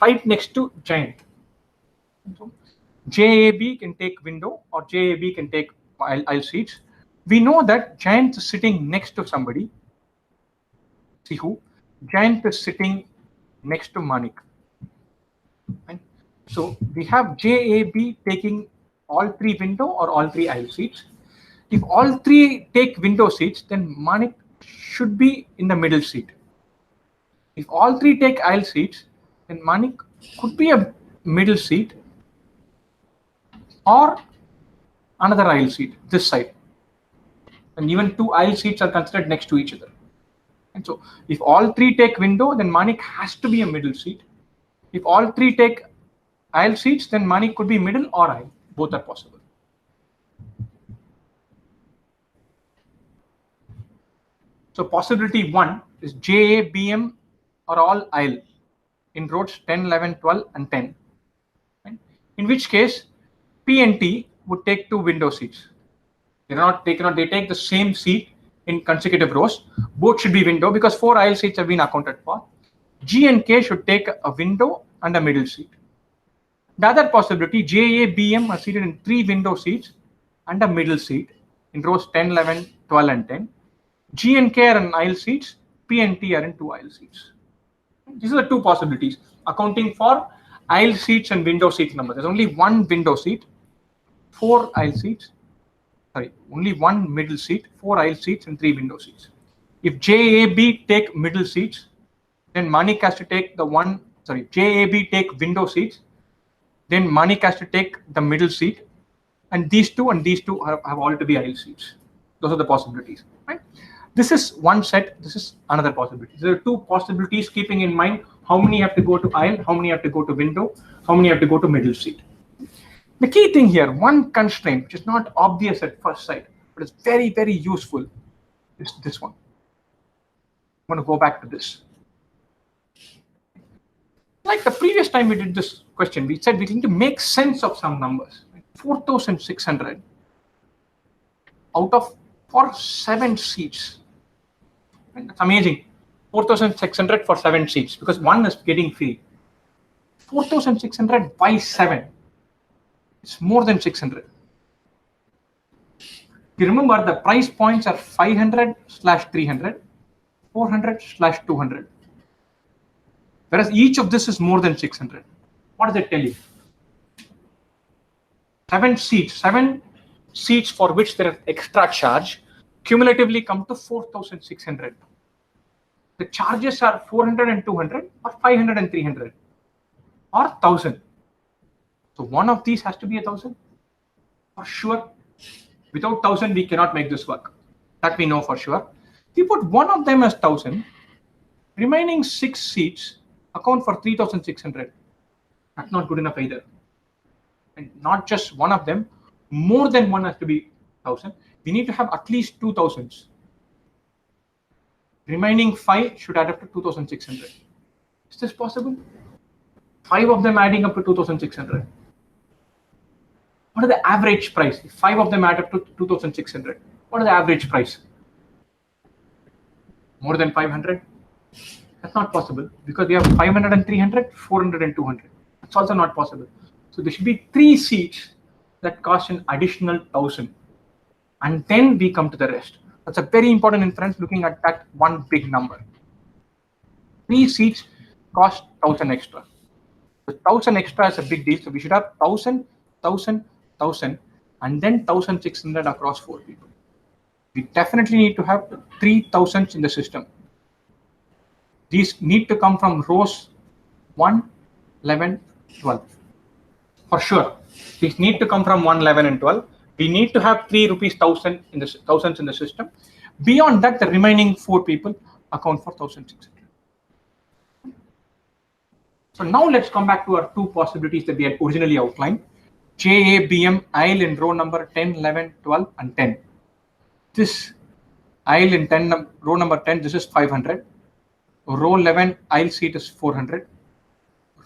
A: right next to Giant. So JAB can take window or JAB can take aisle seats. We know that Giant is sitting next to somebody. See who? Giant is sitting next to Manik. Right? So we have JAB taking all 3 window or all 3 aisle seats. If all 3 take window seats, then Manik should be in the middle seat. If all 3 take aisle seats, then Manik could be a middle seat or another aisle seat, this side. And even 2 aisle seats are considered next to each other. And so if all 3 take window, then Manik has to be a middle seat. If all 3 take aisle seats, then Manik could be middle or aisle. Both are possible. So possibility 1 is JA, BM are all aisle. in rows 10, 11, 12, and 10. Right? In which case, P and T would take 2 window seats. They take the same seat in consecutive rows. Both should be window because 4 aisle seats have been accounted for. G and K should take a window and a middle seat. The other possibility, J, A, B, M are seated in 3 window seats and a middle seat in rows 10, 11, 12, and 10. G and K are in aisle seats. P and T are in 2 aisle seats. These are the 2 possibilities accounting for aisle seats and window seat number. There's only 1 window seat, 4 aisle seats. Only 1 middle seat, 4 aisle seats, and 3 window seats. If JAB take middle seats, then Manik has to take JAB take window seats, then Manik has to take the middle seat, and these two have all to be aisle seats. Those are the possibilities, right? This is one set, this is another possibility. There are 2 possibilities, keeping in mind how many have to go to aisle, how many have to go to window, how many have to go to middle seat. The key thing here, one constraint, which is not obvious at first sight, but it's very, very useful, is this one. I'm going to go back to this. Like the previous time we did this question, we said we need to make sense of some numbers. 4,600 for 7 seats. That's amazing. 4,600 for 7 seats because 1 is getting free. 4,600 by 7. It's more than 600. You remember the price points are 500/300, 400/200. Whereas each of this is more than 600. What does it tell you? 7 seats for which there is extra charge cumulatively come to 4,600. The charges are 400 and 200 or 500 and 300 or 1,000. So one of these has to be 1,000 for sure. Without 1,000, we cannot make this work. That we know for sure. If you put one of them as 1,000, remaining 6 seats account for 3,600. That's not good enough either. And not just one of them, more than one has to be 1,000. We need to have at least 2,000s. Remaining 5 should add up to 2,600. Is this possible? 5 of them adding up to 2,600. What is the average price? If 5 of them add up to 2,600, what is the average price? More than 500? That's not possible because we have 500 and 300, 400 and 200. That's also not possible. So there should be 3 seats that cost an additional 1,000. And then we come to the rest. That's a very important inference looking at that one big number. 3 seats cost 1,000 extra. The 1,000 extra is a big deal. So we should have 1,000, 1,000, 1,000, and then 1,600 across 4 people. We definitely need to have 3,000s in the system. These need to come from rows 1, 11, 12. For sure. These need to come from 1, 11, and 12. We need to have 3 rupees 1,000 in the thousands in the system. Beyond that, the remaining 4 people account for 1,600. So now let's come back to our 2 possibilities that we had originally outlined. JABM aisle in row number 10, 11, 12, and 10. This aisle in row number 10, this is 500. Row 11 aisle seat is 400.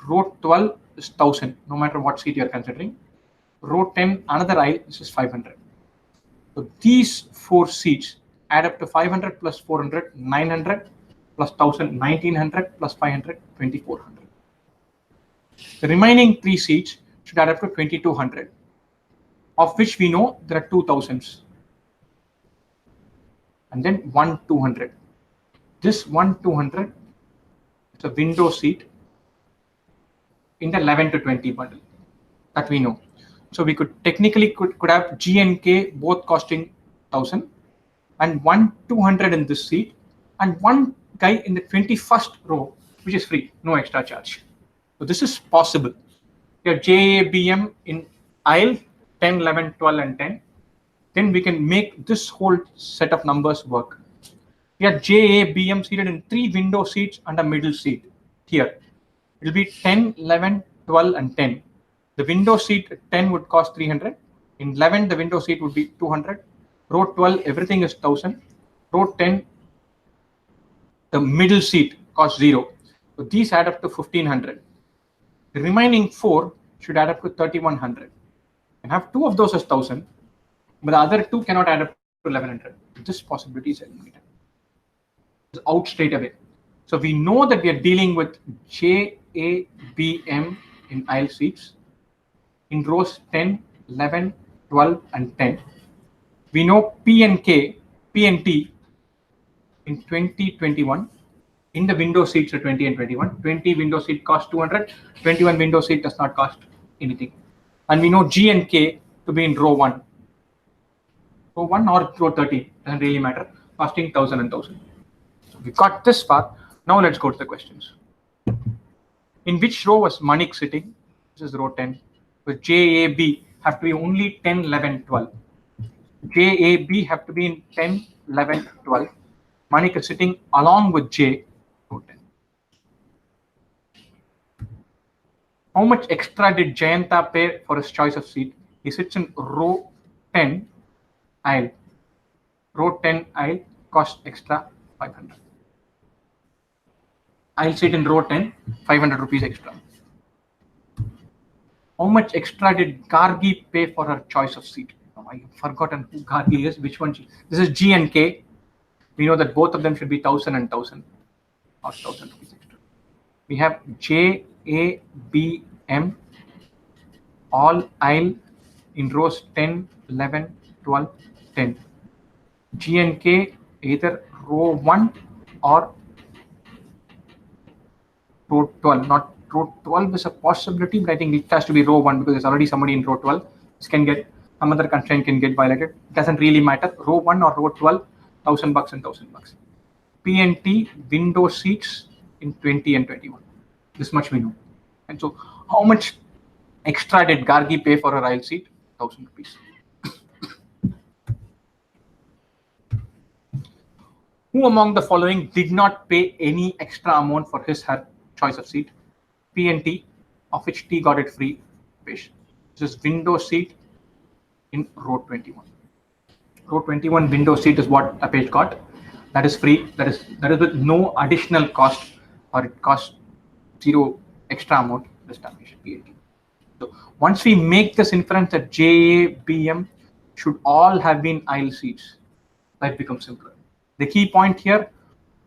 A: Row 12 is 1,000, no matter what seat you are considering. Row 10, another aisle, this is 500. So these 4 seats add up to 500 plus 400, 900 plus 1,000, 1,900 plus 500, 2,400. The remaining 3 seats should add up to 2,200, of which we know there are 2,000s. And then 1,200. This 1,200 is a window seat in the 11 to 20 bundle that we know. So we could technically could have G and K both costing 1,000 and 1,200 in this seat and one guy in the 21st row, which is free, no extra charge. So this is possible. We have JABM in aisle 10, 11, 12, and 10. Then we can make this whole set of numbers work. We have JABM seated in 3 window seats and a middle seat here. It will be 10, 11, 12, and 10. The window seat 10 would cost 300. In 11, the window seat would be 200. Row 12, everything is 1,000. Row 10, the middle seat costs 0. So these add up to 1500. The remaining 4 should add up to 3100. And have 2 of those as 1000, but the other 2 cannot add up to 1100. This possibility is eliminated. It's out straight away. So we know that we are dealing with J, A, B, M in aisle seats in rows 10, 11, 12, and 10. We know P and K, P and T in 2021 in the window seats are 20 and 21. 20 window seat costs 200, 21 window seat does not cost anything. And we know G and K to be in row 1. Row 1 or row 30, doesn't really matter, costing 1000 and 1000. So we got this far. Now let's go to the questions. In which row was Manik sitting? This is row 10. With J, A, B have to be only 10, 11, 12. J, A, B have to be in 10, 11, 12. Manik is sitting along with J, row 10. How much extra did Jayanta pay for his choice of seat? He sits in row 10 aisle. Row 10 aisle cost extra 500. I'll sit in row 10, 500 rupees extra. How much extra did Gargi pay for her choice of seat? Oh, I have forgotten who Gargi is, which one. This is G and K. We know that both of them should be 1000 and 1000. Or 1000 rupees extra. We have J, A, B, M, all aisle in rows 10, 11, 12, 10. G and K either row 1 or row 12. Not row 12 is a possibility, but I think it has to be row 1 because there's already somebody in row 12. This can get some other constraint can get violated. It doesn't really matter. Row 1 or row 12, $1,000 and $1,000. P and T window seats in 20 and 21. This much we know. And so, how much extra did Gargi pay for her aisle seat? 1000 rupees. Who among the following did not pay any extra amount for her choice of seat? P and T, of which T got it free. This is window seat in row 21. Row 21 window seat is what a page got. That is free. That is with no additional cost, or it costs 0 extra amount. This termination P and T. So once we make this inference that J, A, B, M should all have been aisle seats, life becomes simpler. The key point here,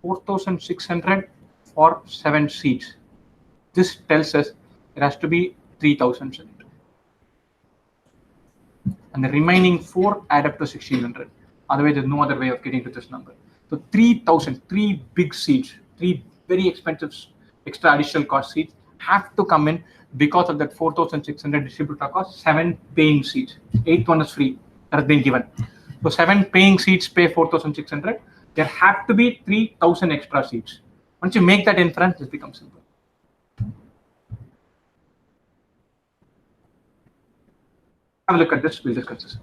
A: 4,600 for 7 seats. This tells us it has to be 3,000 in it. And the remaining 4 add up to 1,600. Otherwise, there's no other way of getting to this number. So 3,000, 3 big seats, 3 very expensive extra additional cost seats have to come in because of that 4,600 distributor cost, 7 paying seats. 8th one is free, that has been given. So 7 paying seats pay 4,600. There have to be 3,000 extra seats. Once you make that inference, this becomes simple. Have a look at this, we'll discuss this.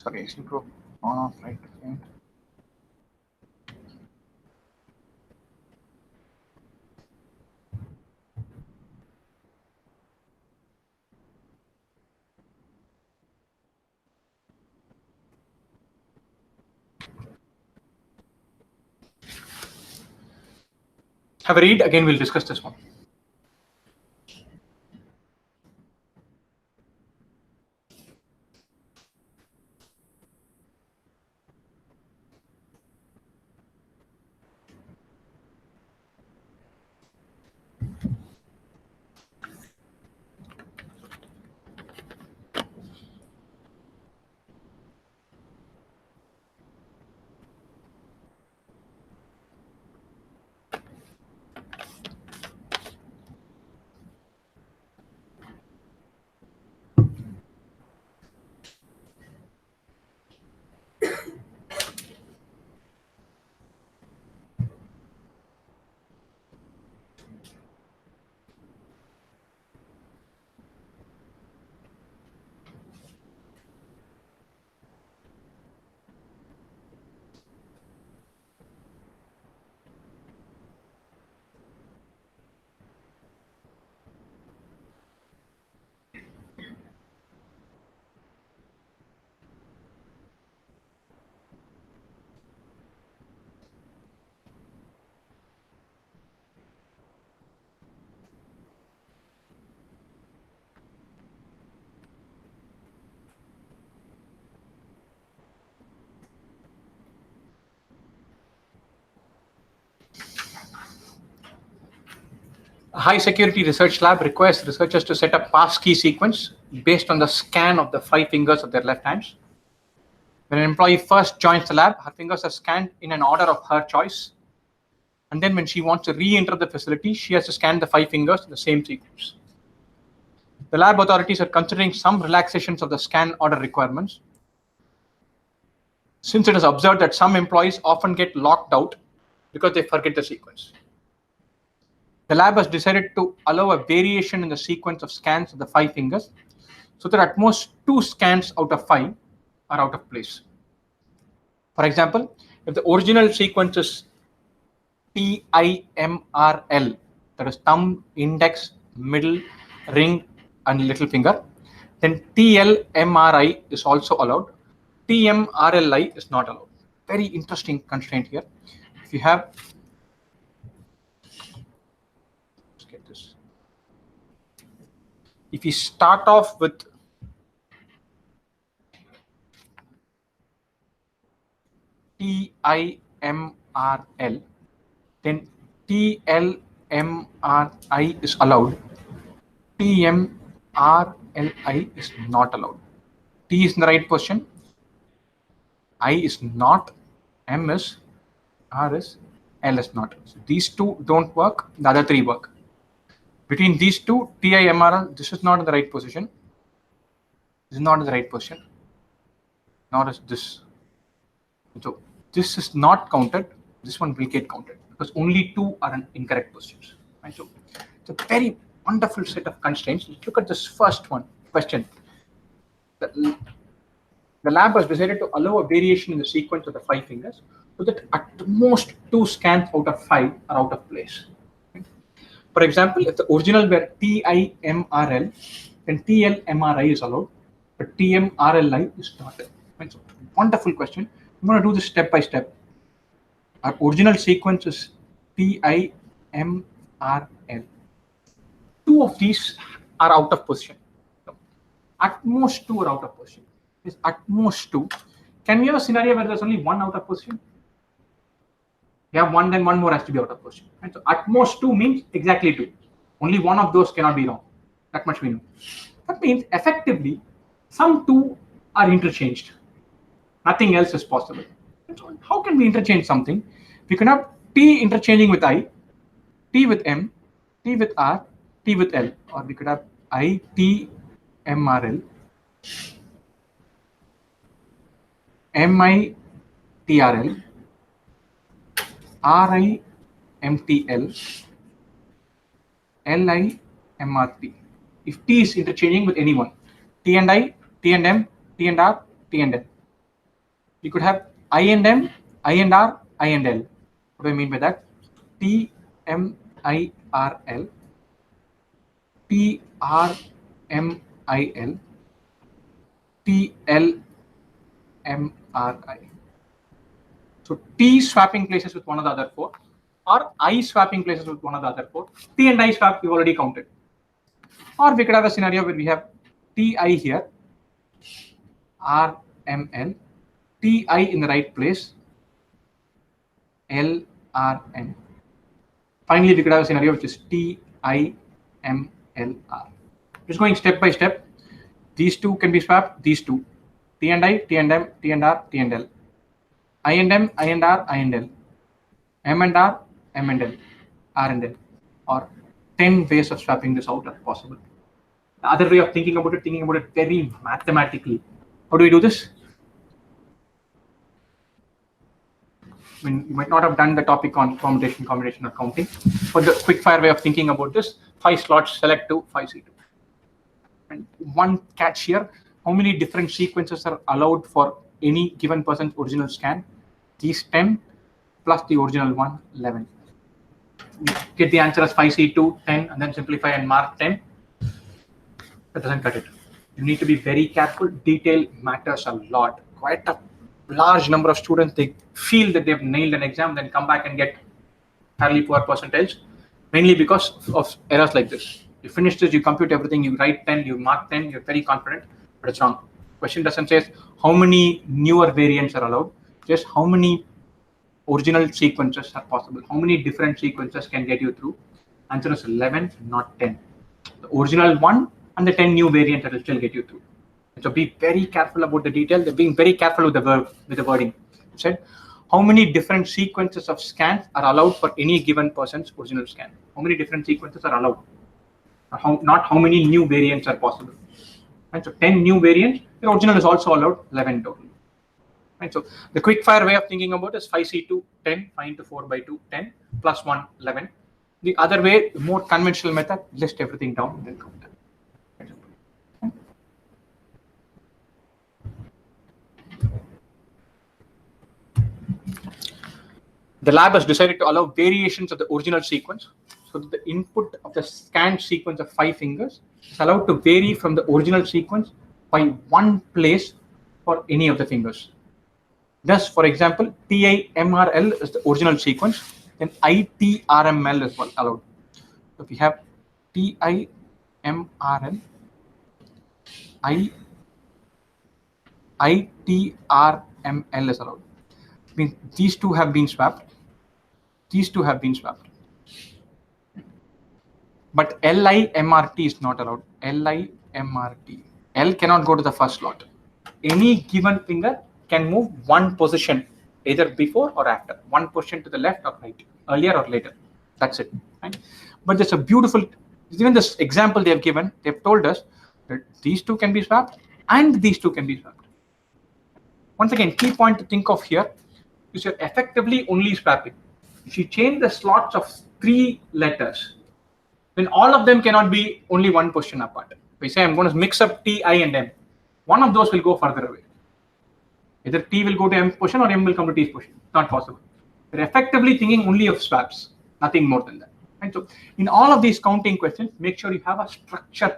A: Sorry, synchro on off, right? Okay. Have a read, again we'll discuss this one. high security research lab requires researchers to set a passkey sequence based on the scan of the 5 fingers of their left hands. When an employee first joins the lab, her fingers are scanned in an order of her choice. And then when she wants to re-enter the facility, she has to scan the 5 fingers in the same sequence. The lab authorities are considering some relaxations of the scan order requirements, since it is observed that some employees often get locked out because they forget the sequence. The lab has decided to allow a variation in the sequence of scans of the 5 fingers, so that at most 2 scans out of 5 are out of place. For example, if the original sequence is TIMRL, that is thumb, index, middle, ring, and little finger, then TLMRI is also allowed. TMRLI is not allowed. Very interesting constraint here. If you have, let's get this. If you start off with TIMRL, then TLMRI is allowed. TMRLI is not allowed. T is in the right position. I is not. M is. R is. L is not. So these 2 don't work. The other 3 work. Between these 2, TIMRL, this is not in the right position. This is not in the right position. Nor is this. So this is not counted. This one will get counted because only 2 are in incorrect positions. Right? So it's a very wonderful set of constraints. Let's look at this first one question. The lab has decided to allow a variation in the sequence of the 5 fingers, so that at most 2 scans out of 5 are out of place. For example, if the original were TIMRL, then TLMRI is allowed, but TMRLI is not. So, wonderful question. I'm going to do this step by step. Our original sequence is TIMRL. 2 of these are out of position. At most 2 are out of position. Is at most 2. Can we have a scenario where there's only 1 out of position? We have 1, then 1 more has to be out of position. Right? So at most 2 means exactly 2. Only 1 of those cannot be wrong. That much we know. That means effectively some 2 are interchanged. Nothing else is possible. So how can we interchange something? We can have T interchanging with I, T with M, T with R, T with L, or we could have I, T, M, R, L, M, I, T, R, L, R, I, M, T, L, L, I, M, R, T. If T is interchanging with anyone, T and I, T and M, T and R, T and L. We could have I and M, I and R, I and L. What do I mean by that? T, M, I, R, L, T, R, M, I, L, T, L, M, R, I. So T swapping places with one of the other 4, or I swapping places with one of the other 4. T and I swap, we've already counted. Or we could have a scenario where we have T, I here, R, M, L, T, I in the right place, L, R, N. Finally, we could have a scenario which is T, I, M, L, R. Just going step by step. These 2 can be swapped, these 2. T and I, T and M, T and R, T and L. I and M, I and R, I and L. M and R, M and L, R and L. Or 10 ways of swapping this out are possible. The other way of thinking about it very mathematically. How do we do this? I mean, you might not have done the topic on permutation, combination, or counting. But the quick fire way of thinking about this, 5 slots, select 2, 5 C2. And one catch here, how many different sequences are allowed for any given person's original scan? These 10 plus the original one, 11. Get the answer as 5C2, 10, and then simplify and mark 10. That doesn't cut it. You need to be very careful. Detail matters a lot. Quite a large number of students, they feel that they've nailed an exam, then come back and get fairly poor percentiles, mainly because of errors like this. You finish this, you compute everything, you write 10, you mark 10, you're very confident, but it's wrong. Question doesn't say how many newer variants are allowed, just how many original sequences are possible, how many different sequences can get you through, Answer is 11, not 10. The original 1 and the 10 new variants that will still get you through. So be very careful about the detail. They're being very careful with the wording. It said, how many different sequences of scans are allowed for any given person's original scan? How many different sequences are allowed? Not how many new variants are possible. Right? So 10 new variants, the original is also allowed 11 total. Right? So the quick fire way of thinking about is 5C2, 10, 5 into 4 by 2, 10, plus 1, 11. The other way, the more conventional method, list everything down and then count them. The lab has decided to allow variations of the original sequence. So that the input of the scanned sequence of 5 fingers is allowed to vary from the original sequence by 1 place for any of the fingers. Thus, for example, TIMRL is the original sequence, then ITRML is allowed. So if we have TIMRL, ITRML is allowed. It means these two have been swapped. These two have been swapped. But LIMRT is not allowed. LIMRT. L cannot go to the first slot. Any given finger can move 1 position, either before or after. 1 position to the left or right, earlier or later. That's it. Right? But there's a beautiful, even this example they have given, they've told us that these two can be swapped and these two can be swapped. Once again, key point to think of here is you're effectively only swapping. If you change the slots of 3 letters, then all of them cannot be only 1 position apart. If I say I'm going to mix up T, I, and M, one of those will go further away. Either T will go to M position or M will come to T's position. Not possible. They're effectively thinking only of swaps, nothing more than that. Right? So in all of these counting questions, make sure you have a structure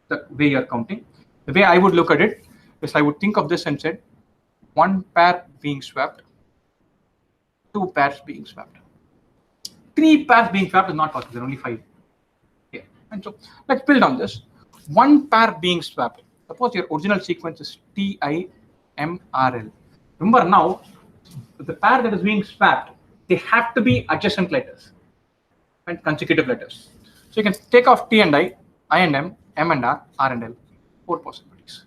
A: the way you're counting. The way I would look at it is I would think of this and said 1 pair being swapped, 2 pairs being swapped. 3 pairs being swapped is not possible. There are only 5. Yeah. And so let's build on this. 1 pair being swapped. Suppose your original sequence is TIMRL. Remember now, the pair that is being swapped, they have to be adjacent letters and consecutive letters. So you can take off T and I and M, M and R, R and L. 4 possibilities.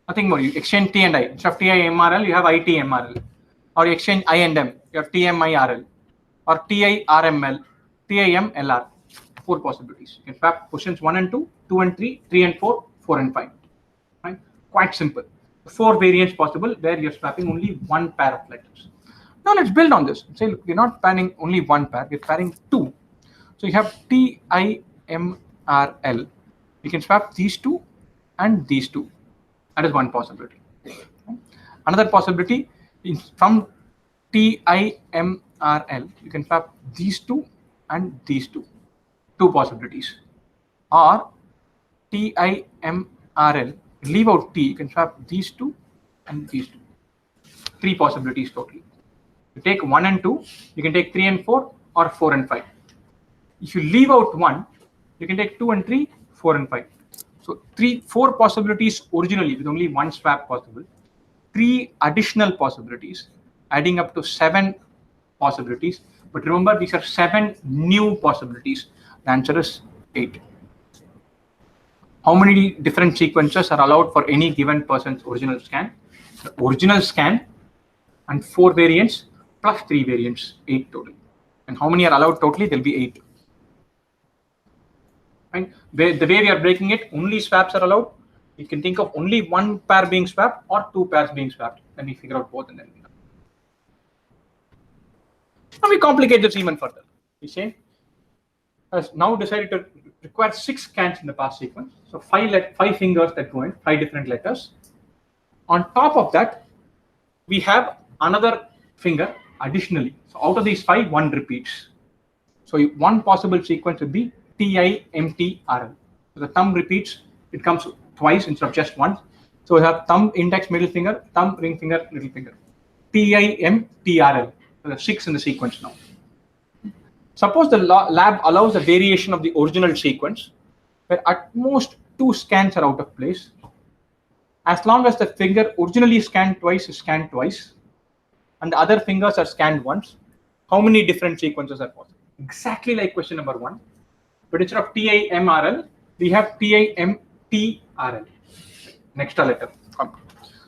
A: Nothing more. You exchange T and I. Instead of TIMRL, you have ITMRL. Or you exchange I and M, you have TMIRL. Or TIRML, TIMLR. 4 possibilities. You can swap positions 1 and 2, 2 and 3, 3 and 4, 4 and 5. Right? Quite simple. 4 variants possible where you're swapping only 1 pair of letters. Now let's build on this. Say, look, we're not pairing only 1 pair, we're pairing 2. So you have TIMRL. You can swap these 2 and these 2. That is one possibility. Another possibility is from TIMRL, you can swap these 2 and these 2. 2 possibilities. Or TIMRL, leave out T, you can swap these 2 and these 2. 3 possibilities totally. You take 1 and 2, you can take 3 and 4 or 4 and 5. If you leave out 1, you can take 2 and 3, 4 and 5. So 4 possibilities originally with only 1 swap possible. 3 additional possibilities, adding up to 7 possibilities. But remember, these are 7 new possibilities. The answer is 8. How many different sequences are allowed for any given person's original scan? The original scan and 4 variants plus 3 variants, 8 total. And how many are allowed totally? There will be 8. Right? The way we are breaking it, only swaps are allowed. You can think of only 1 pair being swapped or 2 pairs being swapped. Then we figure out both and then we know. Now we complicate this even further. We say has now decided to require 6 scans in the pass sequence. So 5 fingers that go in, 5 different letters. On top of that, we have another finger additionally. So out of these 5, 1 repeats. So one possible sequence would be TIMTRL. So the thumb repeats, it comes twice instead of just once. So we have thumb, index, middle finger, thumb, ring finger, little finger. TIMTRL. So there are 6 in the sequence now. Suppose the lab allows a variation of the original sequence where at most 2 scans are out of place. As long as the finger originally scanned twice is scanned twice and the other fingers are scanned once. how many different sequences are possible? Exactly like question number 1, but instead of TIMRL, we have TIMTRL. Next letter.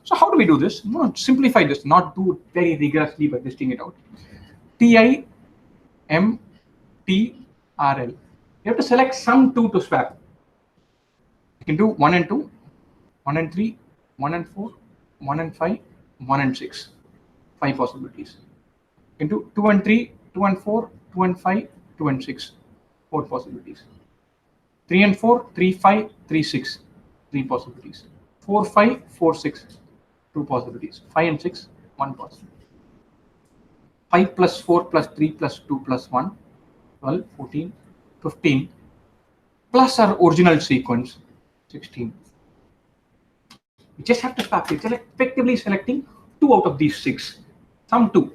A: So how do we do this? No, simplify this, not do it very rigorously by listing it out. TIMTRL. You have to select some 2 to swap. You can do 1 and 2, 1 and 3, 1 and 4, 1 and 5, 1 and 6. 5 possibilities. You can do 2 and 3, 2 and 4, 2 and 5, 2 and 6. 4 possibilities. 3 and 4, 3, 5, 3, 6. 3 possibilities. 4, 5, 4, 6. 2 possibilities. 5 and 6, 1 possibility. 5 plus 4 plus 3 plus 2 plus 1, 12, 14, 15, plus our original sequence, 16. We just have to swap it. Select, effectively selecting 2 out of these 6. Some 2.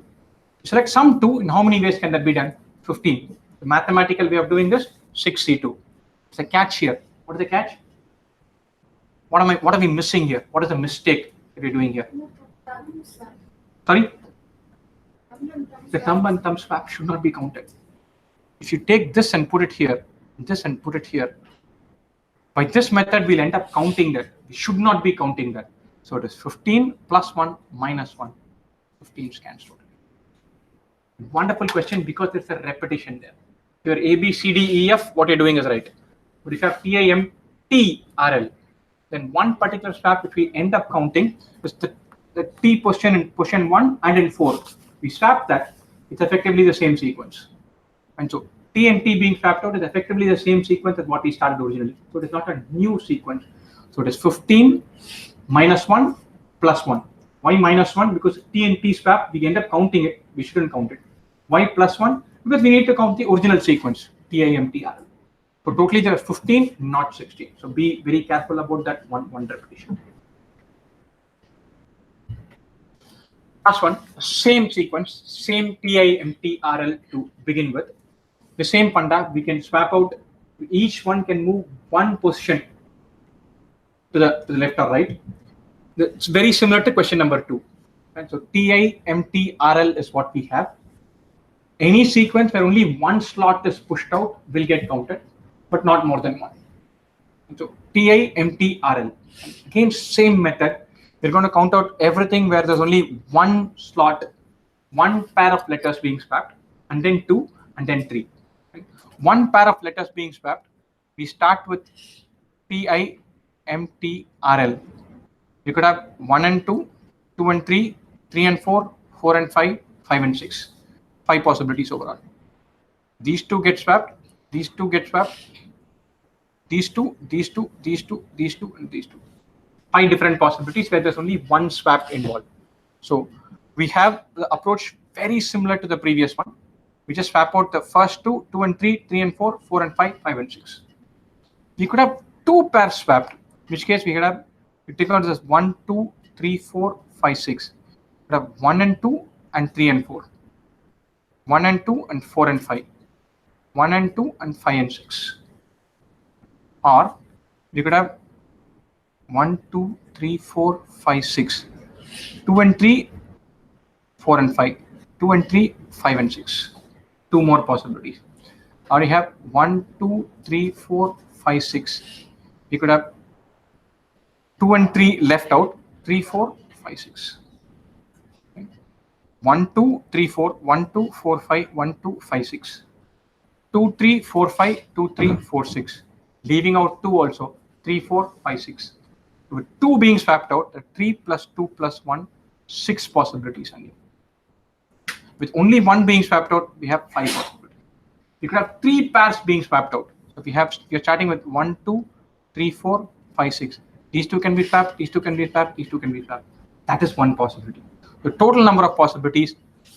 A: Select some 2. In how many ways can that be done? 15. The mathematical way of doing this, 6C2. It's a catch here. What is the catch? What are we missing here? What is the mistake that we're doing here? Sorry? The thumb and thumb swap should not be counted. If you take this and put it here, this and put it here, by this method we'll end up counting that. We should not be counting that. So it is 15 plus 1 minus 1. 15 scans total. Wonderful question because there's a repetition there. Your A, B, C, D, E, F, what you're doing is right. But if you have TIMTRL, then one particular swap which we end up counting is the T position in position 1 and in 4. We swap that, it's effectively the same sequence. And so T and T being swapped out is effectively the same sequence as what we started originally. So it is not a new sequence. So it is 15 minus 1 plus 1. Why minus 1? Because T and T swap, we end up counting it. We shouldn't count it. Why plus 1? Because we need to count the original sequence, TIMTRL. So totally there are 15, not 16. So be very careful about that one repetition. Last one, same sequence, same TIMTRL to begin with. The same panda, we can swap out, each one can move 1 position to the left or right. It's very similar to question number 2. And so TIMTRL is what we have. Any sequence where only 1 slot is pushed out will get counted, but not more than 1. And so TIMTRL, again same method. We're going to count out everything where there's only 1 slot, 1 pair of letters being swapped, and then 2, and then 3. Right? 1 pair of letters being swapped. We start with TIMTRL. You could have 1 and 2, 2 and 3, 3 and 4, 4 and 5, 5 and 6. 5 possibilities overall. These 2 get swapped, these 2 get swapped, these 2, these 2, these 2, these 2, and these 2. 5 different possibilities where there's only 1 swap involved. So we have the approach very similar to the previous one. We just swap out the first 2, 2 and 3, 3 and 4, 4 and 5, 5 and 6. We could have 2 pairs swapped, in which case we could have, we take out this 1, 2, 3, 4, 5, 6. We could have 1 and 2 and 3 and 4. 1 and 2 and 4 and 5. 1 and 2 and 5 and 6. Or we could have 1, 2, 3, 4, 5, 6. 2 and 3, 4 and 5. 2 and 3, 5 and 6. 2 more possibilities. Or you have 1, 2, 3, 4, 5, 6. You could have 2 and 3 left out. 3, 4, 5, 6. 1, 2, 3, 4, 1, 2, 4, 5, 1, 2, 5, 6. 2, 3, 4, 5, 2, 3, 4, 6. Leaving out 2 also. 3, 4, 5, 6. With 2 being swapped out, 3 plus 2 plus 1, 6 possibilities only. With only 1 being swapped out, we have 5 possibilities. You could have 3 pairs being swapped out. So you're starting with 1, 2, 3, 4, 5, 6. These 2 can be swapped, these 2 can be swapped, these 2 can be swapped. That is 1 possibility. The total number of possibilities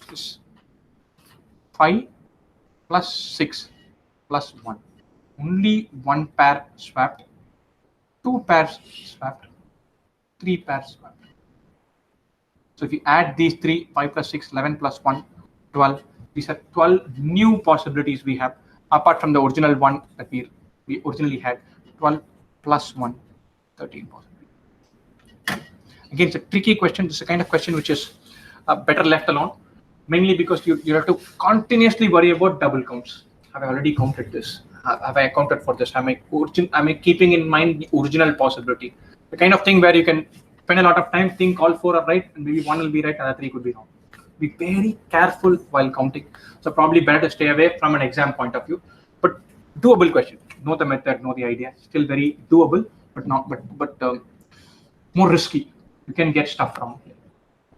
A: is 5 plus 6 plus 1. Only 1 pair swapped, 2 pairs swapped, 3 pairs swapped. So if you add these 3, 5 plus 6, 11 plus 1, 12. These are 12 new possibilities we have, apart from the original one that we originally had. 12 plus 1, 13 possibilities. Again, it's a tricky question. This is a kind of question which is better left alone. mainly because you have to continuously worry about double counts. Have I already counted this? Have I accounted for this? Am I keeping in mind the original possibility? The kind of thing where you can spend a lot of time, think all four are right, and maybe one will be right, and the three could be wrong. Be very careful while counting. So probably better to stay away from an exam point of view. But doable question. Know the method, know the idea. Still very doable, but not more risky. You can get stuff wrong here.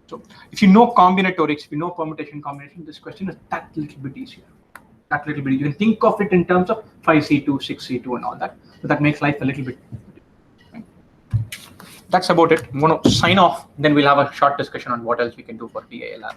A: So if you know combinatorics, if you know permutation combination, this question is that little bit easier. That little bit. You can think of it in terms of 5C2, 6C2, and all that. So that makes life a little bit. That's about it. I'm going to sign off. Then we'll have a short discussion on what else we can do for DILR.